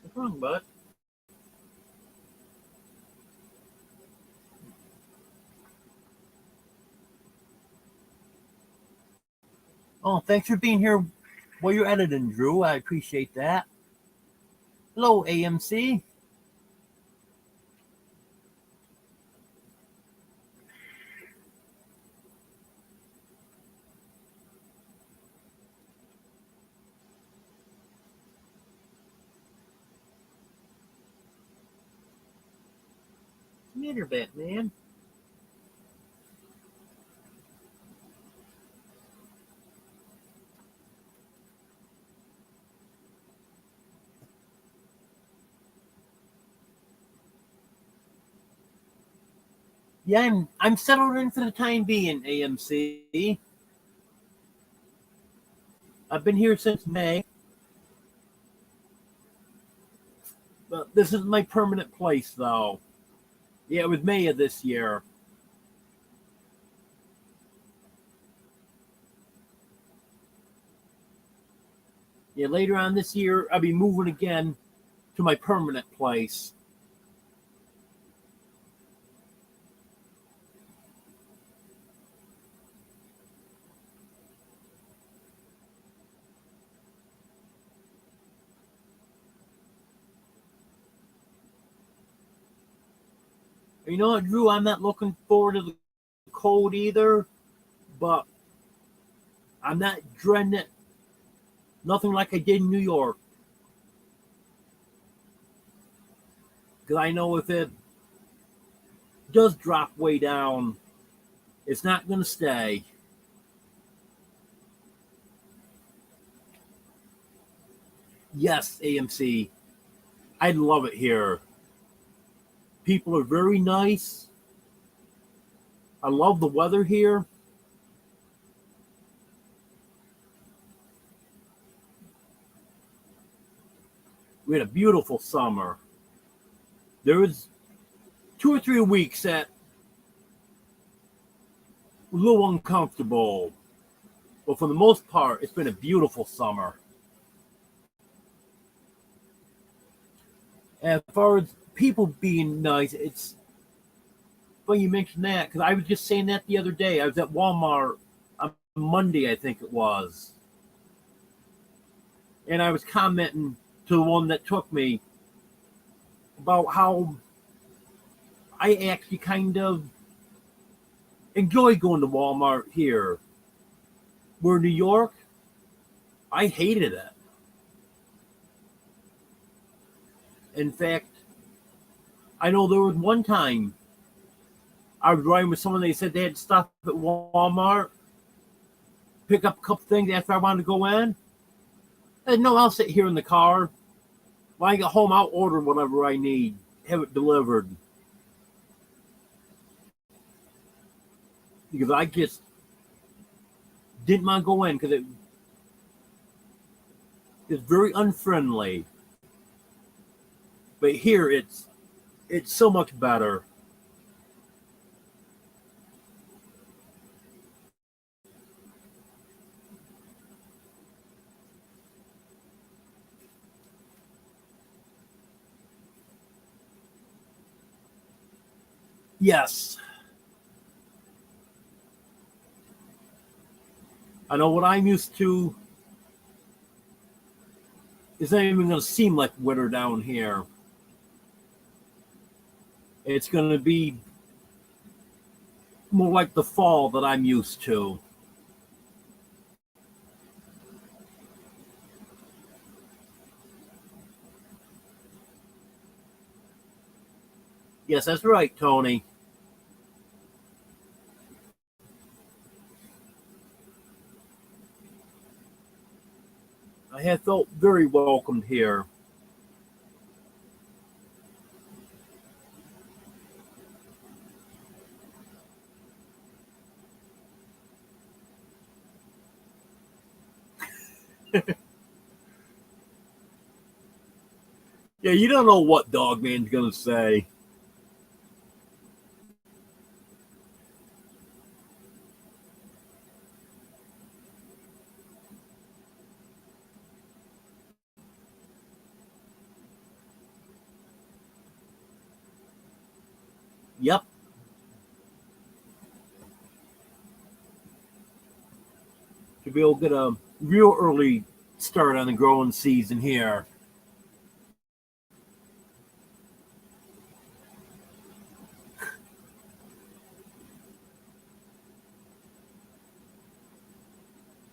What's wrong, bud? Oh, thanks for being here while you're editing, Drew. I appreciate that. Hello, AMC. What's the matter, Batman? Yeah, I'm settled in for the time being, AMC. I've been here since May, but this is my permanent place, though. Yeah, it was May of this year. Yeah, later on this year, I'll be moving again to my permanent place. You know what, Drew? I'm not looking forward to the cold either, but I'm not dreading it. Nothing like I did in New York. Because I know if it does drop way down, it's not going to stay. Yes, AMC. I love it here. People are very nice. I love the weather here. We had a beautiful summer. There was 2 or 3 weeks that were a little uncomfortable, but for the most part, it's been a beautiful summer. As far as people being nice, it's funny you mentioned that because I was just saying that the other day. I was at Walmart on Monday, I think it was, and I was commenting to the one that took me about how I actually kind of enjoy going to Walmart here. Where New York, I hated it. In fact, I know there was one time I was riding with someone. They said they had stuff at Walmart, pick up a couple things after I wanted to go in. And no, I'll sit here in the car. When I get home, I'll order whatever I need, have it delivered. Because I just didn't want to go in because it's very unfriendly. But here it's so much better. Yes. I know what I'm used to is not even going to seem like winter down here. It's going to be more like the fall that I'm used to. Yes, that's right, Tony. I have felt very welcomed here. Yeah, you don't know what Dogman's going to say. Yep. To be able to get a real early start on the growing season here.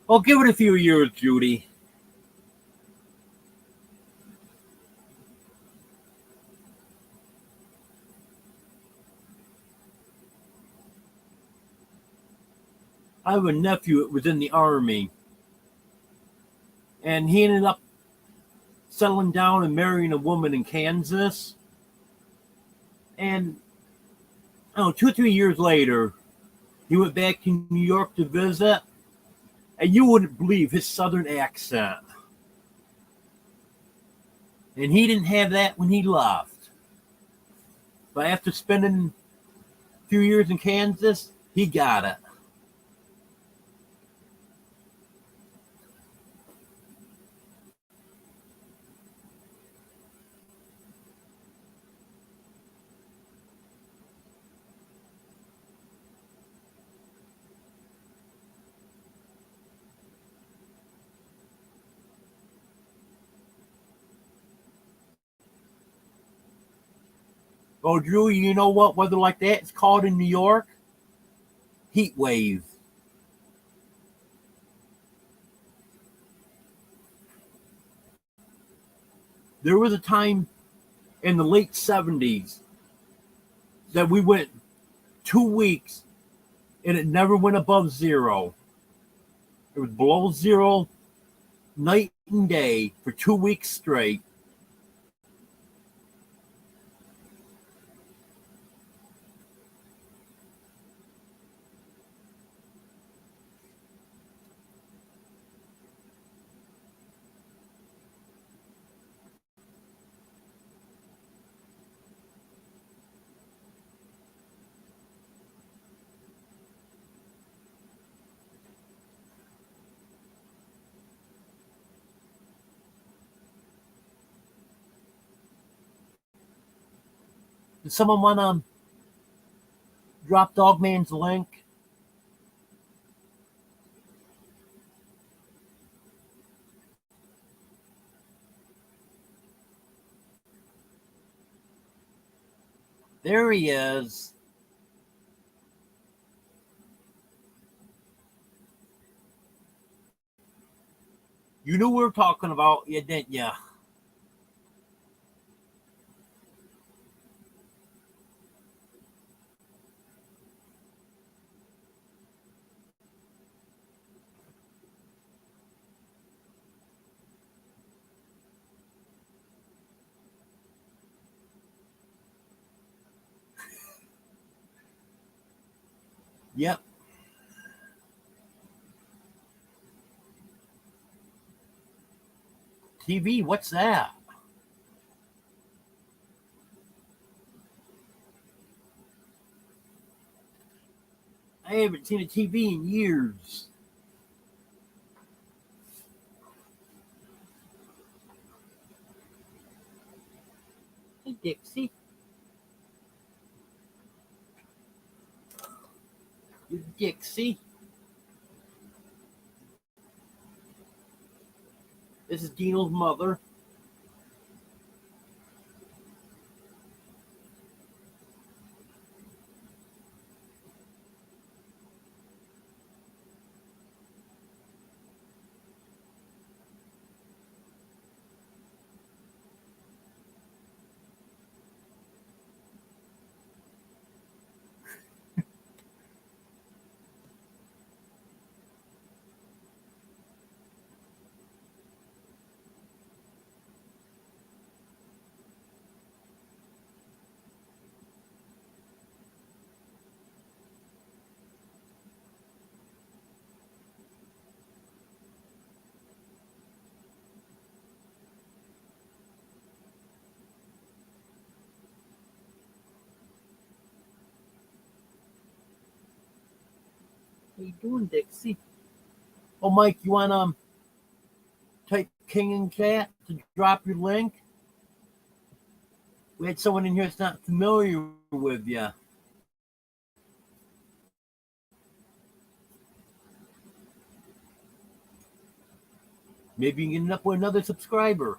I'll give it a few years, Judy. I have a nephew that was in the army, and he ended up settling down and marrying a woman in Kansas. And I don't know, 2 or 3 years later, he went back to New York to visit, and you wouldn't believe his southern accent. And he didn't have that when he left. But after spending a few years in Kansas, he got it. Oh, Drew, you know what weather like that is called in New York? Heat wave. There was a time in the late 70s that we went 2 weeks and it never went above zero. It was below zero night and day for 2 weeks straight. Does someone want to drop Dogman's link? There he is. You knew we were talking about you, didn't you? Yep. TV, what's that? I haven't seen a TV in years. Hey, Dixie. You Dixie. This is Dino's mother. How you doing, Dixie? Oh, Mike, you want type King and Cat to drop your link? We had someone in here that's not familiar with you. Maybe you can end up with another subscriber.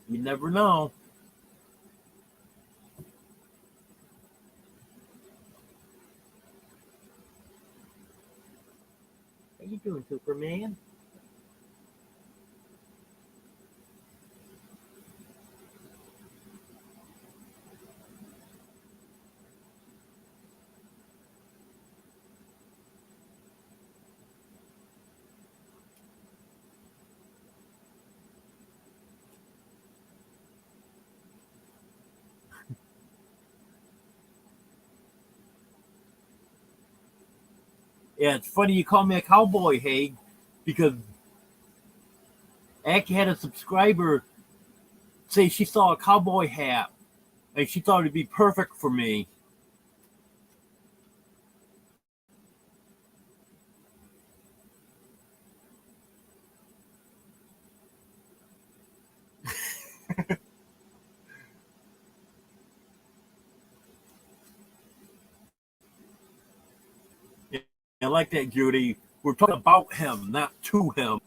You never know. How you doing, Superman? Yeah, it's funny you call me a cowboy, Haig, because I actually had a subscriber say she saw a cowboy hat and she thought it'd be perfect for me. Yeah, I like that, Judy. We're talking about him, not to him.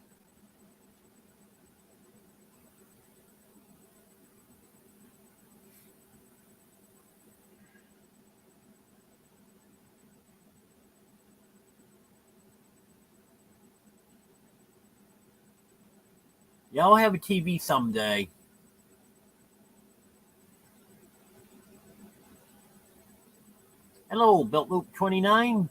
Yeah, I'll have a TV someday. Hello, Belt Loop 29.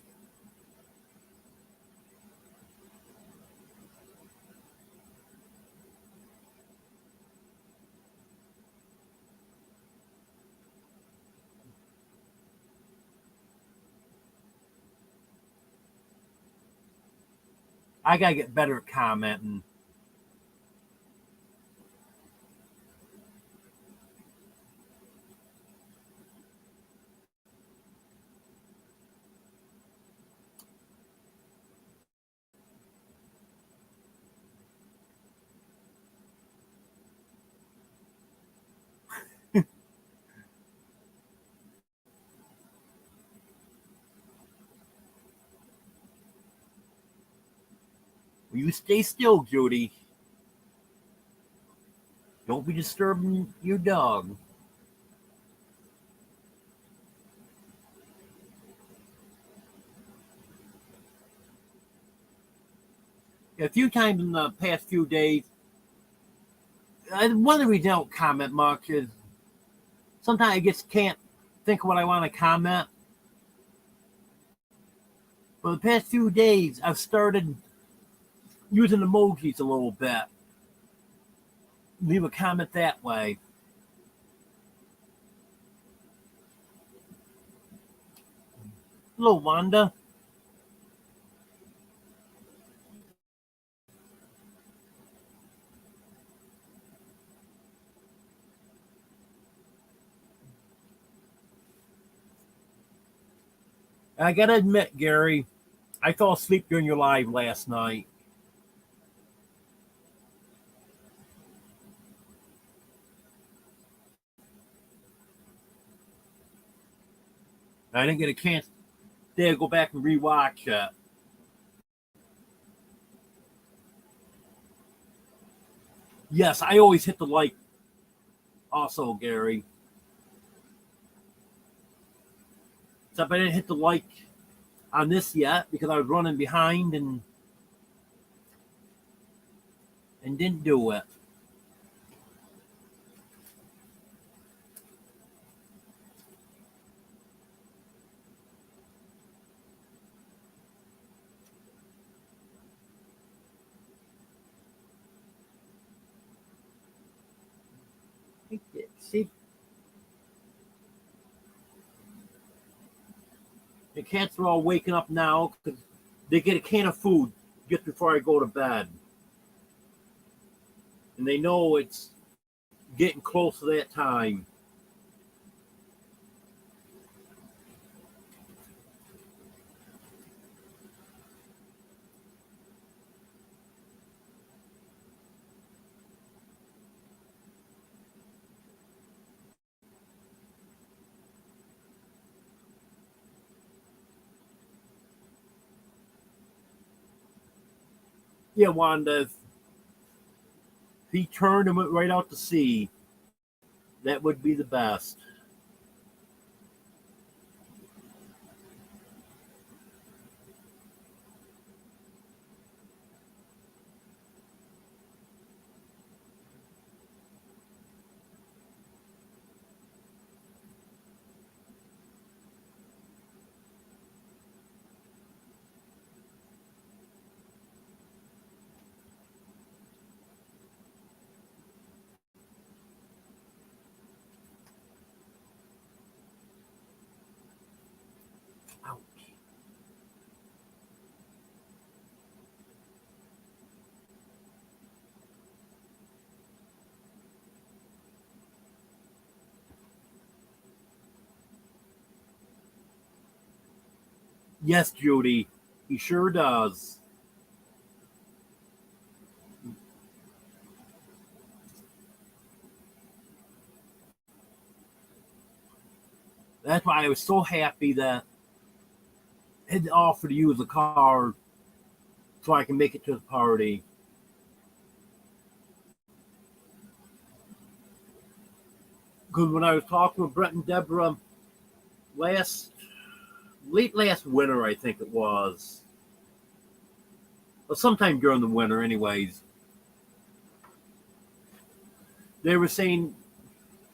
I gotta get better at commenting. Will you stay still, Judy? Don't be disturbing your dog. A few times in the past few days, one of the reasons I don't comment much is sometimes I just can't think of what I want to comment. For the past few days, I've started using emojis a little bit. Leave a comment that way. Hello, Wanda. I gotta admit, Gary, I fell asleep during your live last night. I didn't get a chance to go back and rewatch it. Yes, I always hit the like also, Gary. Except I didn't hit the like on this yet because I was running behind and didn't do it. See, the cats are all waking up now because they get a can of food just before I go to bed. And they know it's getting close to that time. Yeah, Wanda, if he turned and went right out to sea, that would be the best. Ouch. Yes, Judy, he sure does. That's why I was so happy that I had offered to use the car so I can make it to the party. Because when I was talking with Brett and Deborah last late last winter, I think it was, or sometime during the winter, anyways, they were saying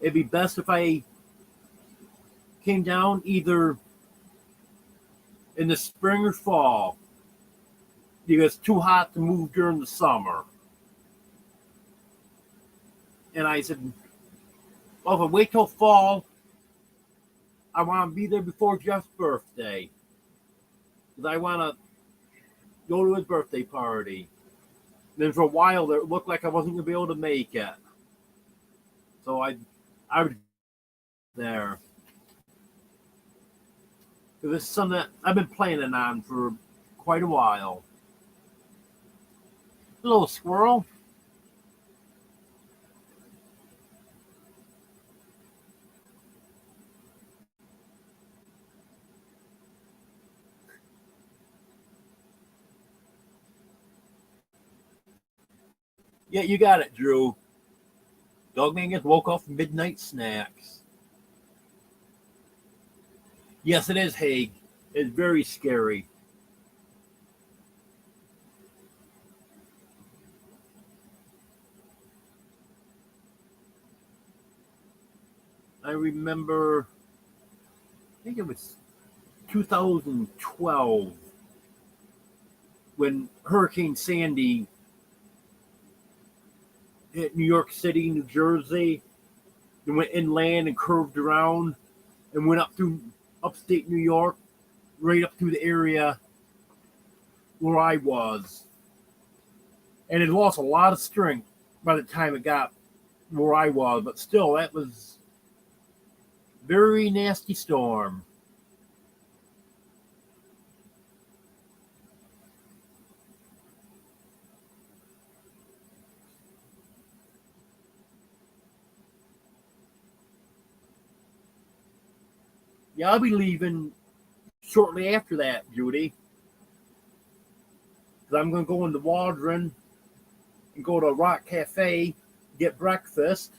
it'd be best if I came down either in the spring or fall because it's too hot to move during the summer. And I said, well, if I wait till fall, I want to be there before Jeff's birthday because I want to go to his birthday party. And then for a while there, it looked like I wasn't going to be able to make it. So I was there. This is something that I've been planning on for quite a while. Hello, squirrel. Yeah, you got it, Drew. Dogman gets woke up from midnight snacks. Yes, it is, Haig. It's very scary. I remember, I think it was 2012 when Hurricane Sandy hit New York City, New Jersey, and went inland and curved around and went up through upstate New York. right up through the area where I was. And it lost a lot of strength by the time it got where I was. But still, that was a very nasty storm. Yeah, I'll be leaving shortly after that, Judy. Because I'm going to go into Waldron and go to a Rock Cafe, get breakfast.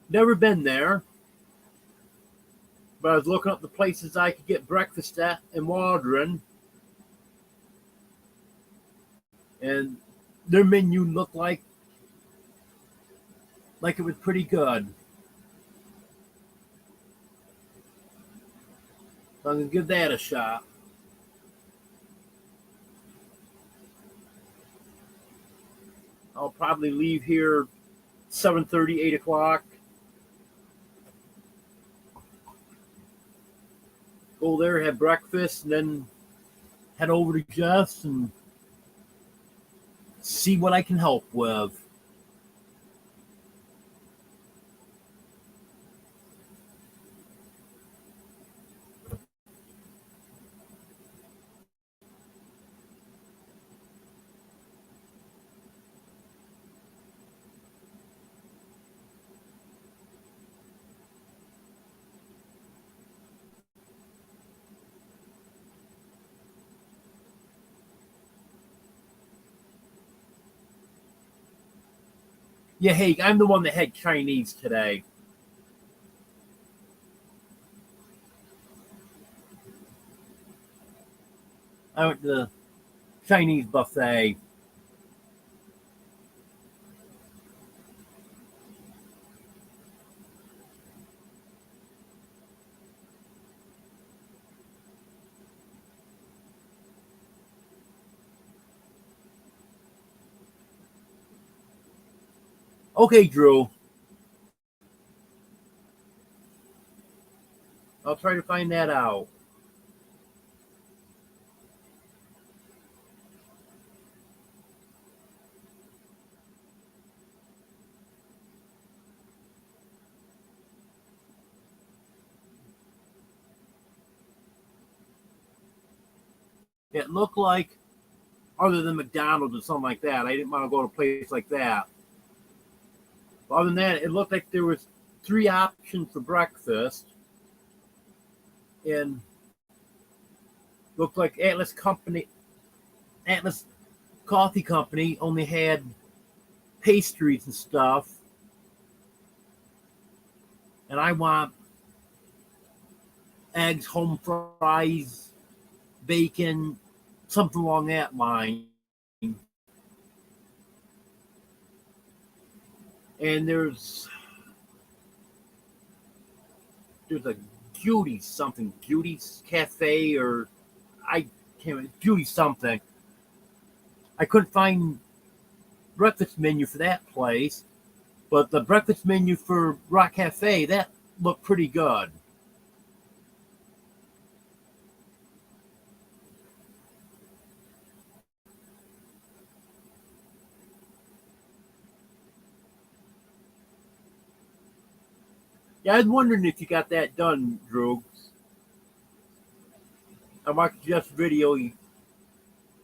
Never been there, but I was looking up the places I could get breakfast at in Waldron, and their menu looked like it was pretty good. So I'm gonna give that a shot. I'll probably leave here 7:30, 8 o'clock. Go there, have breakfast, and then head over to Jeff's and see what I can help with. Yeah, hey, I'm the one that had Chinese today. I went to the Chinese buffet. Okay, Drew. I'll try to find that out. It looked like, other than McDonald's or something like that, I didn't want to go to a place like that. But other than that, it looked like there was 3 options for breakfast, and looked like Atlas Coffee Company only had pastries and stuff, and I want eggs, home fries, bacon, something along that line. And there's a Judy's Cafe, or I can't remember, Judy something. I couldn't find breakfast menu for that place, but the breakfast menu for Rock Cafe, that looked pretty good. Yeah, I was wondering if you got that done, Drew. I watched Jeff's video.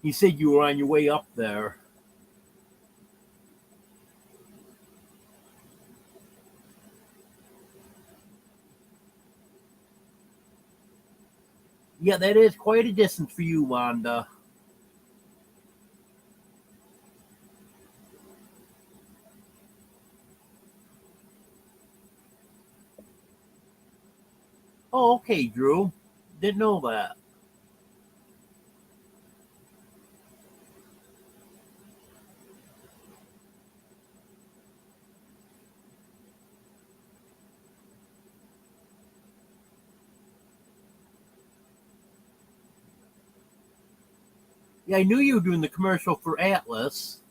He said you were on your way up there. Yeah, that is quite a distance for you, Wanda. Oh, okay, Drew. Didn't know that. Yeah, I knew you were doing the commercial for Atlas.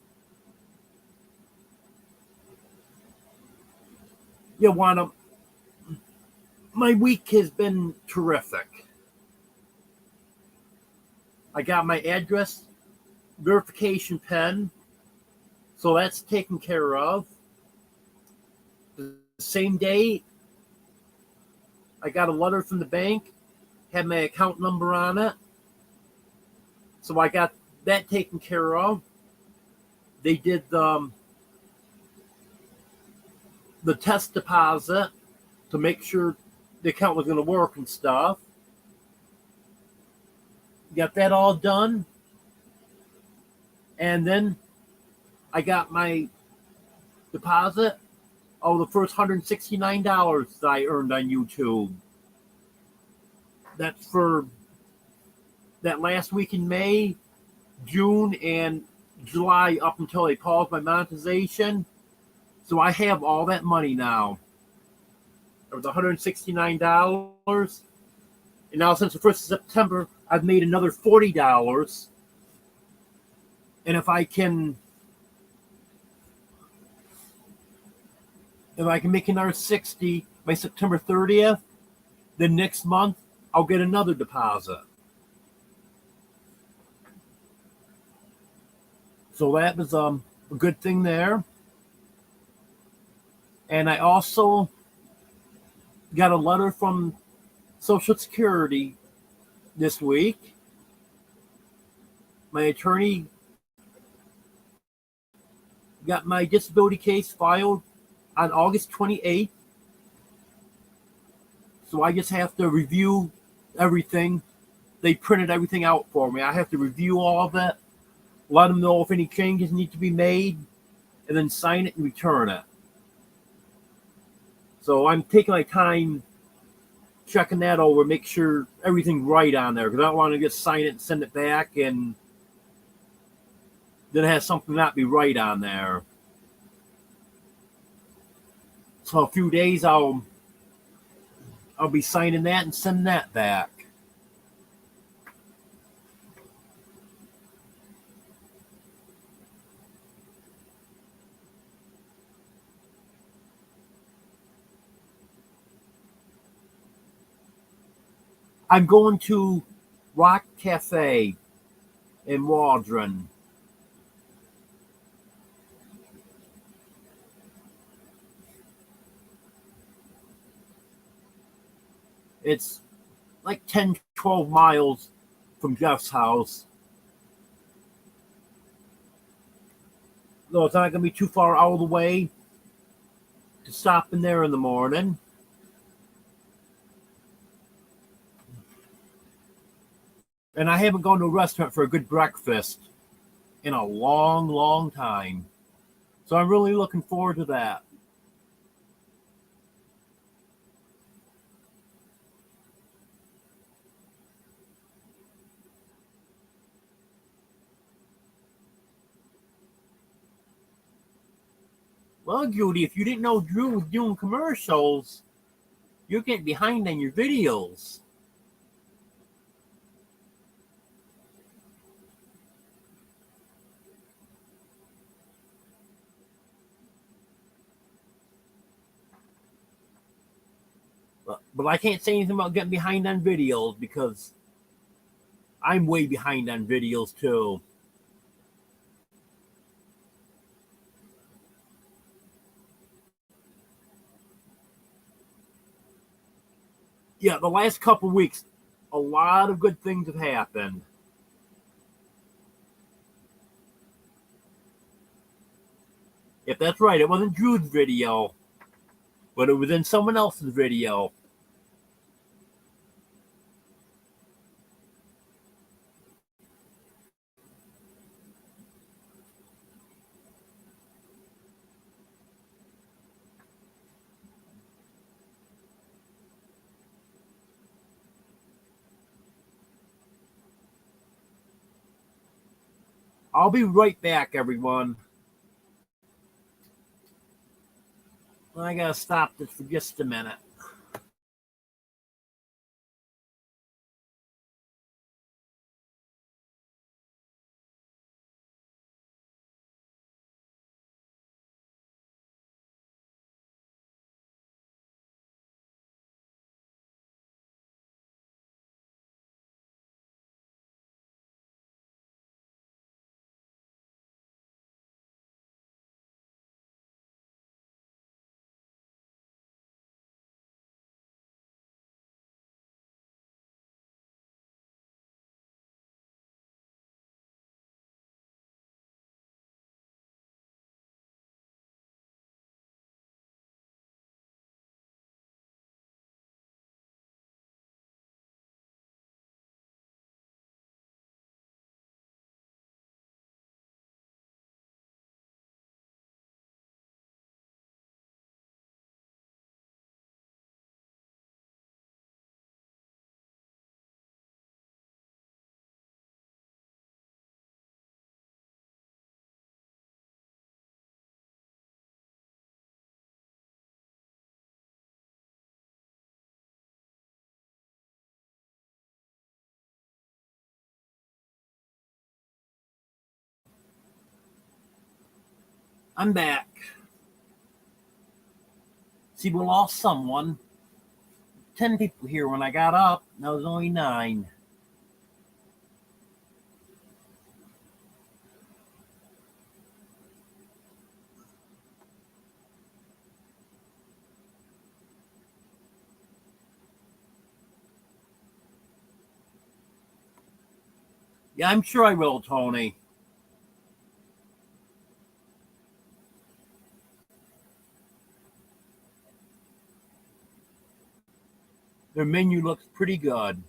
Yeah, Wanda. My week has been terrific. I got my address verification pen, so that's taken care of. The same day, I got a letter from the bank, had my account number on it, so I got that taken care of. They did the test deposit to make sure the account was going to work and stuff. Got that all done. And then I got my deposit of the first $169 that I earned on YouTube. That's for that last week in May, June, and July up until they paused my monetization. So I have all that money now. It was $169. And now since the 1st of September, I've made another $40. And if I can make another 60 by September 30th, then next month I'll get another deposit. So that was a good thing there. And I also got a letter from Social Security this week. My attorney got my disability case filed on August 28th. So I just have to review everything. They printed everything out for me. I have to review all of it, let them know if any changes need to be made, and then sign it and return it. So I'm taking my time checking that over, make sure everything's right on there, because I don't want to just sign it and send it back and then it has something not be right on there. So a few days I'll be signing that and sending that back. I'm going to Rock Cafe in Waldron. It's like 10, 12 miles from Jeff's house. So it's not going to be too far out of the way to stop in there in the morning. And I haven't gone to a restaurant for a good breakfast in a long, long time. So I'm really looking forward to that. Well, Judy, if you didn't know Drew was doing commercials, you're getting behind on your videos. But I can't say anything about getting behind on videos because I'm way behind on videos too. Yeah, the last couple weeks, a lot of good things have happened. If that's right, it wasn't Drew's video, but it was in someone else's video. I'll be right back, everyone. I gotta stop this for just a minute. I'm back. See, we lost someone. 10 people here when I got up. Now there's only 9. Yeah, I'm sure I will, Tony. Their menu looks pretty good.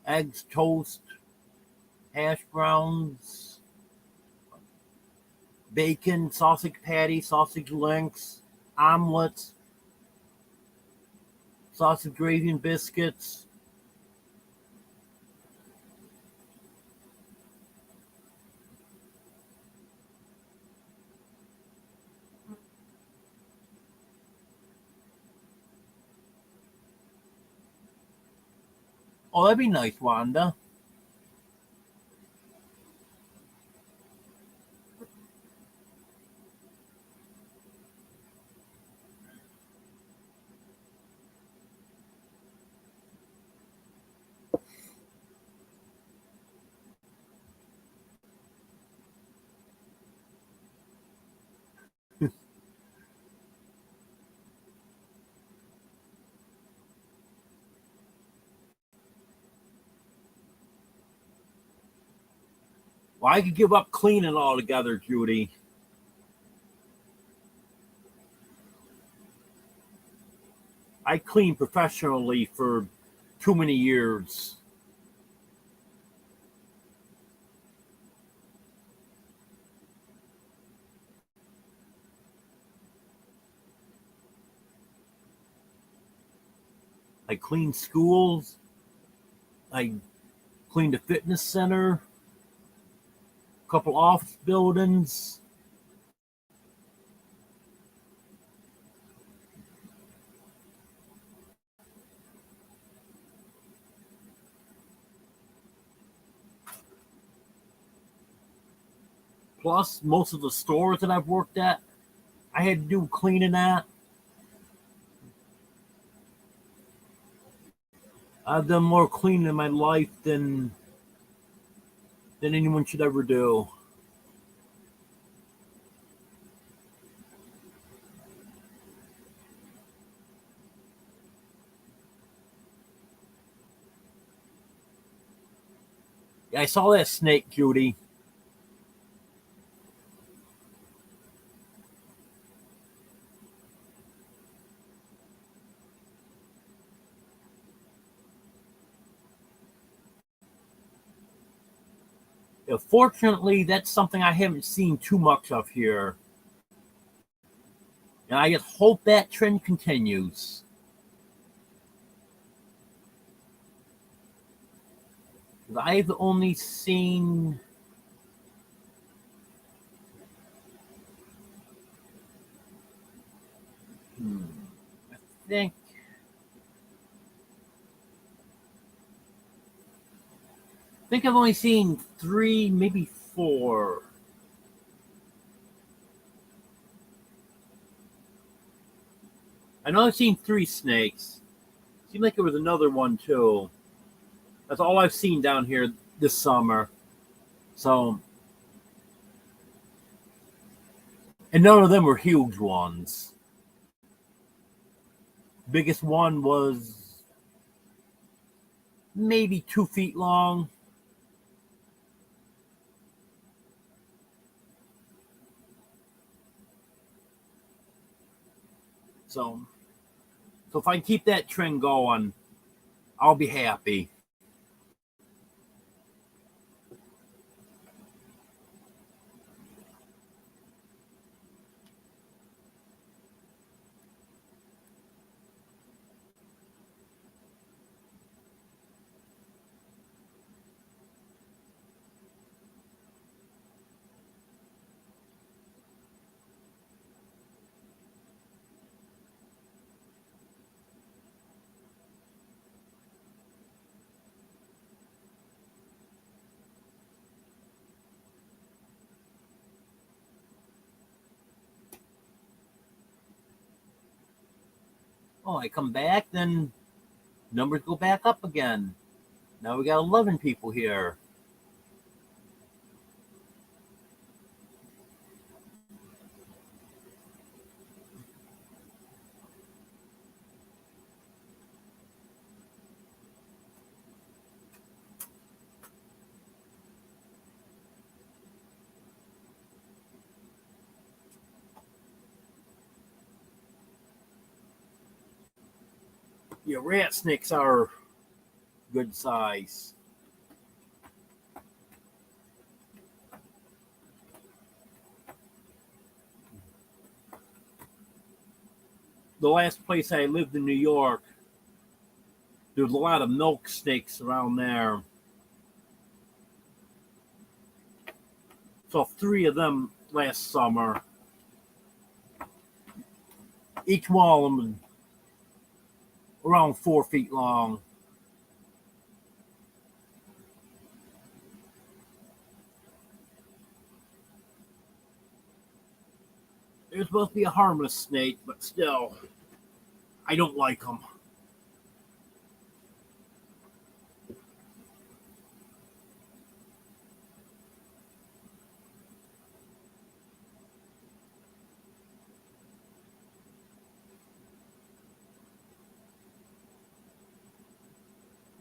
Eggs, toast, hash browns, bacon, sausage patty, sausage links, omelets, sausage gravy and biscuits. Oh, that'd be nice, Wanda. Well, I could give up cleaning altogether, Judy. I cleaned professionally for too many years. I cleaned schools. I cleaned a fitness center, a couple office buildings. Plus, most of the stores that I've worked at, I had to do cleaning at. I've done more cleaning in my life than anyone should ever do. Yeah, I saw that snake, Judy. Yeah, fortunately, that's something I haven't seen too much of here. And I just hope that trend continues. 'Cause I've only seen I think I've only seen 3, maybe 4. I know I've seen 3 snakes. Seemed like there was another one too. That's all I've seen down here this summer. So, and none of them were huge ones. Biggest one was maybe 2 feet long. So, so if I can keep that trend going, I'll be happy. Oh, I come back, then numbers go back up again. Now we got 11 people here. Yeah, rat snakes are good size. The last place I lived in New York, there's a lot of milk snakes around there. Saw 3 of them last summer. Each one of them around 4 feet long. They're supposed to be a harmless snake, but still, I don't like them.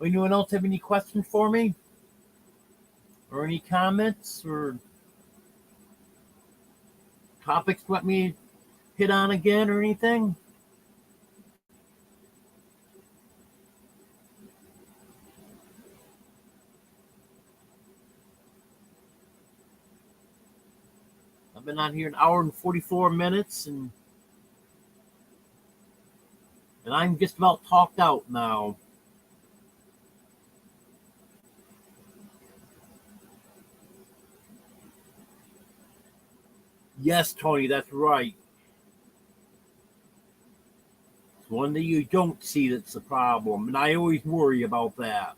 Anyone else have any questions for me? Or any comments or topics let me hit on again or anything? I've been on here an hour and 44 minutes and I'm just about talked out now. Yes, Tony, that's right. It's one that you don't see that's the problem, and I always worry about that.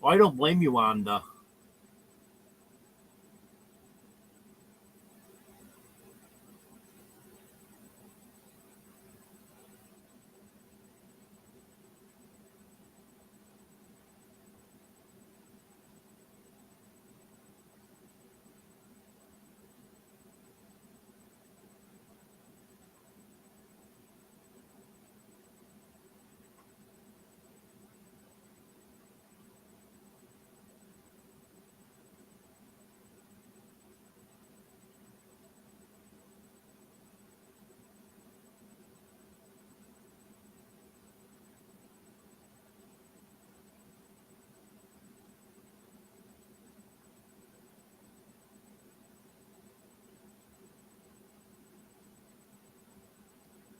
Well, I don't blame you, Wanda.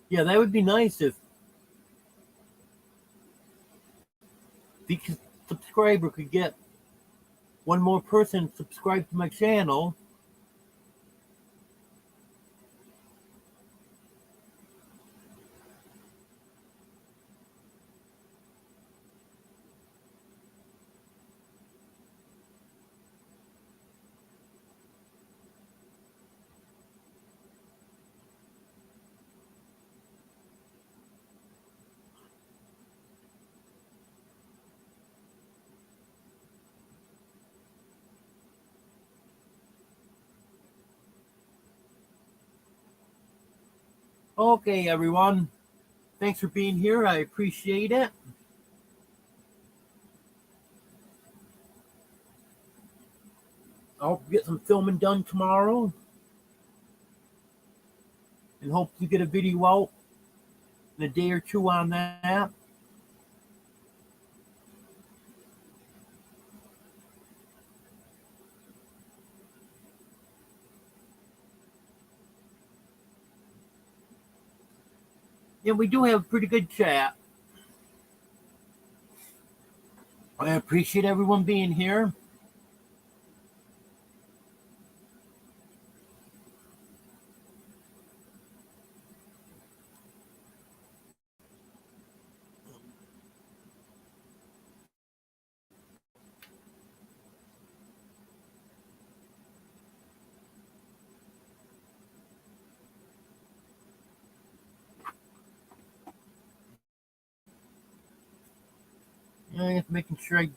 Yeah, that would be nice if the subscriber could get one more person subscribed to my channel. Okay, everyone. Thanks for being here. I appreciate it. I hope you get some filming done tomorrow. And hope you get a video out in a day or two on that. Yeah, we do have a pretty good chat. I appreciate everyone being here. Just making sure I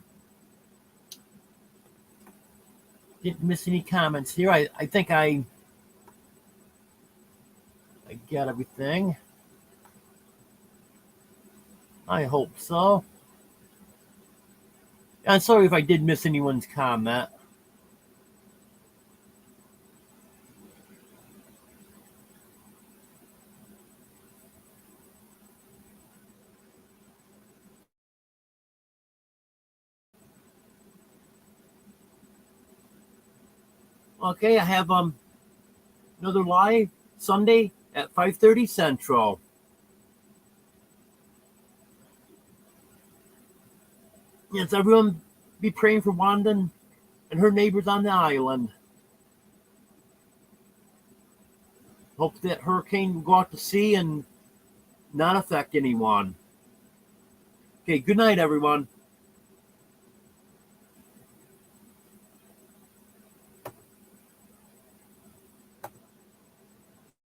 didn't miss any comments here. I think I got everything. I hope so. I'm sorry if I did miss anyone's comment. Okay, I have another live Sunday at 5:30 Central. Yes, everyone be praying for Wanda and her neighbors on the island. Hope that hurricane will go out to sea and not affect anyone. Okay, good night, everyone.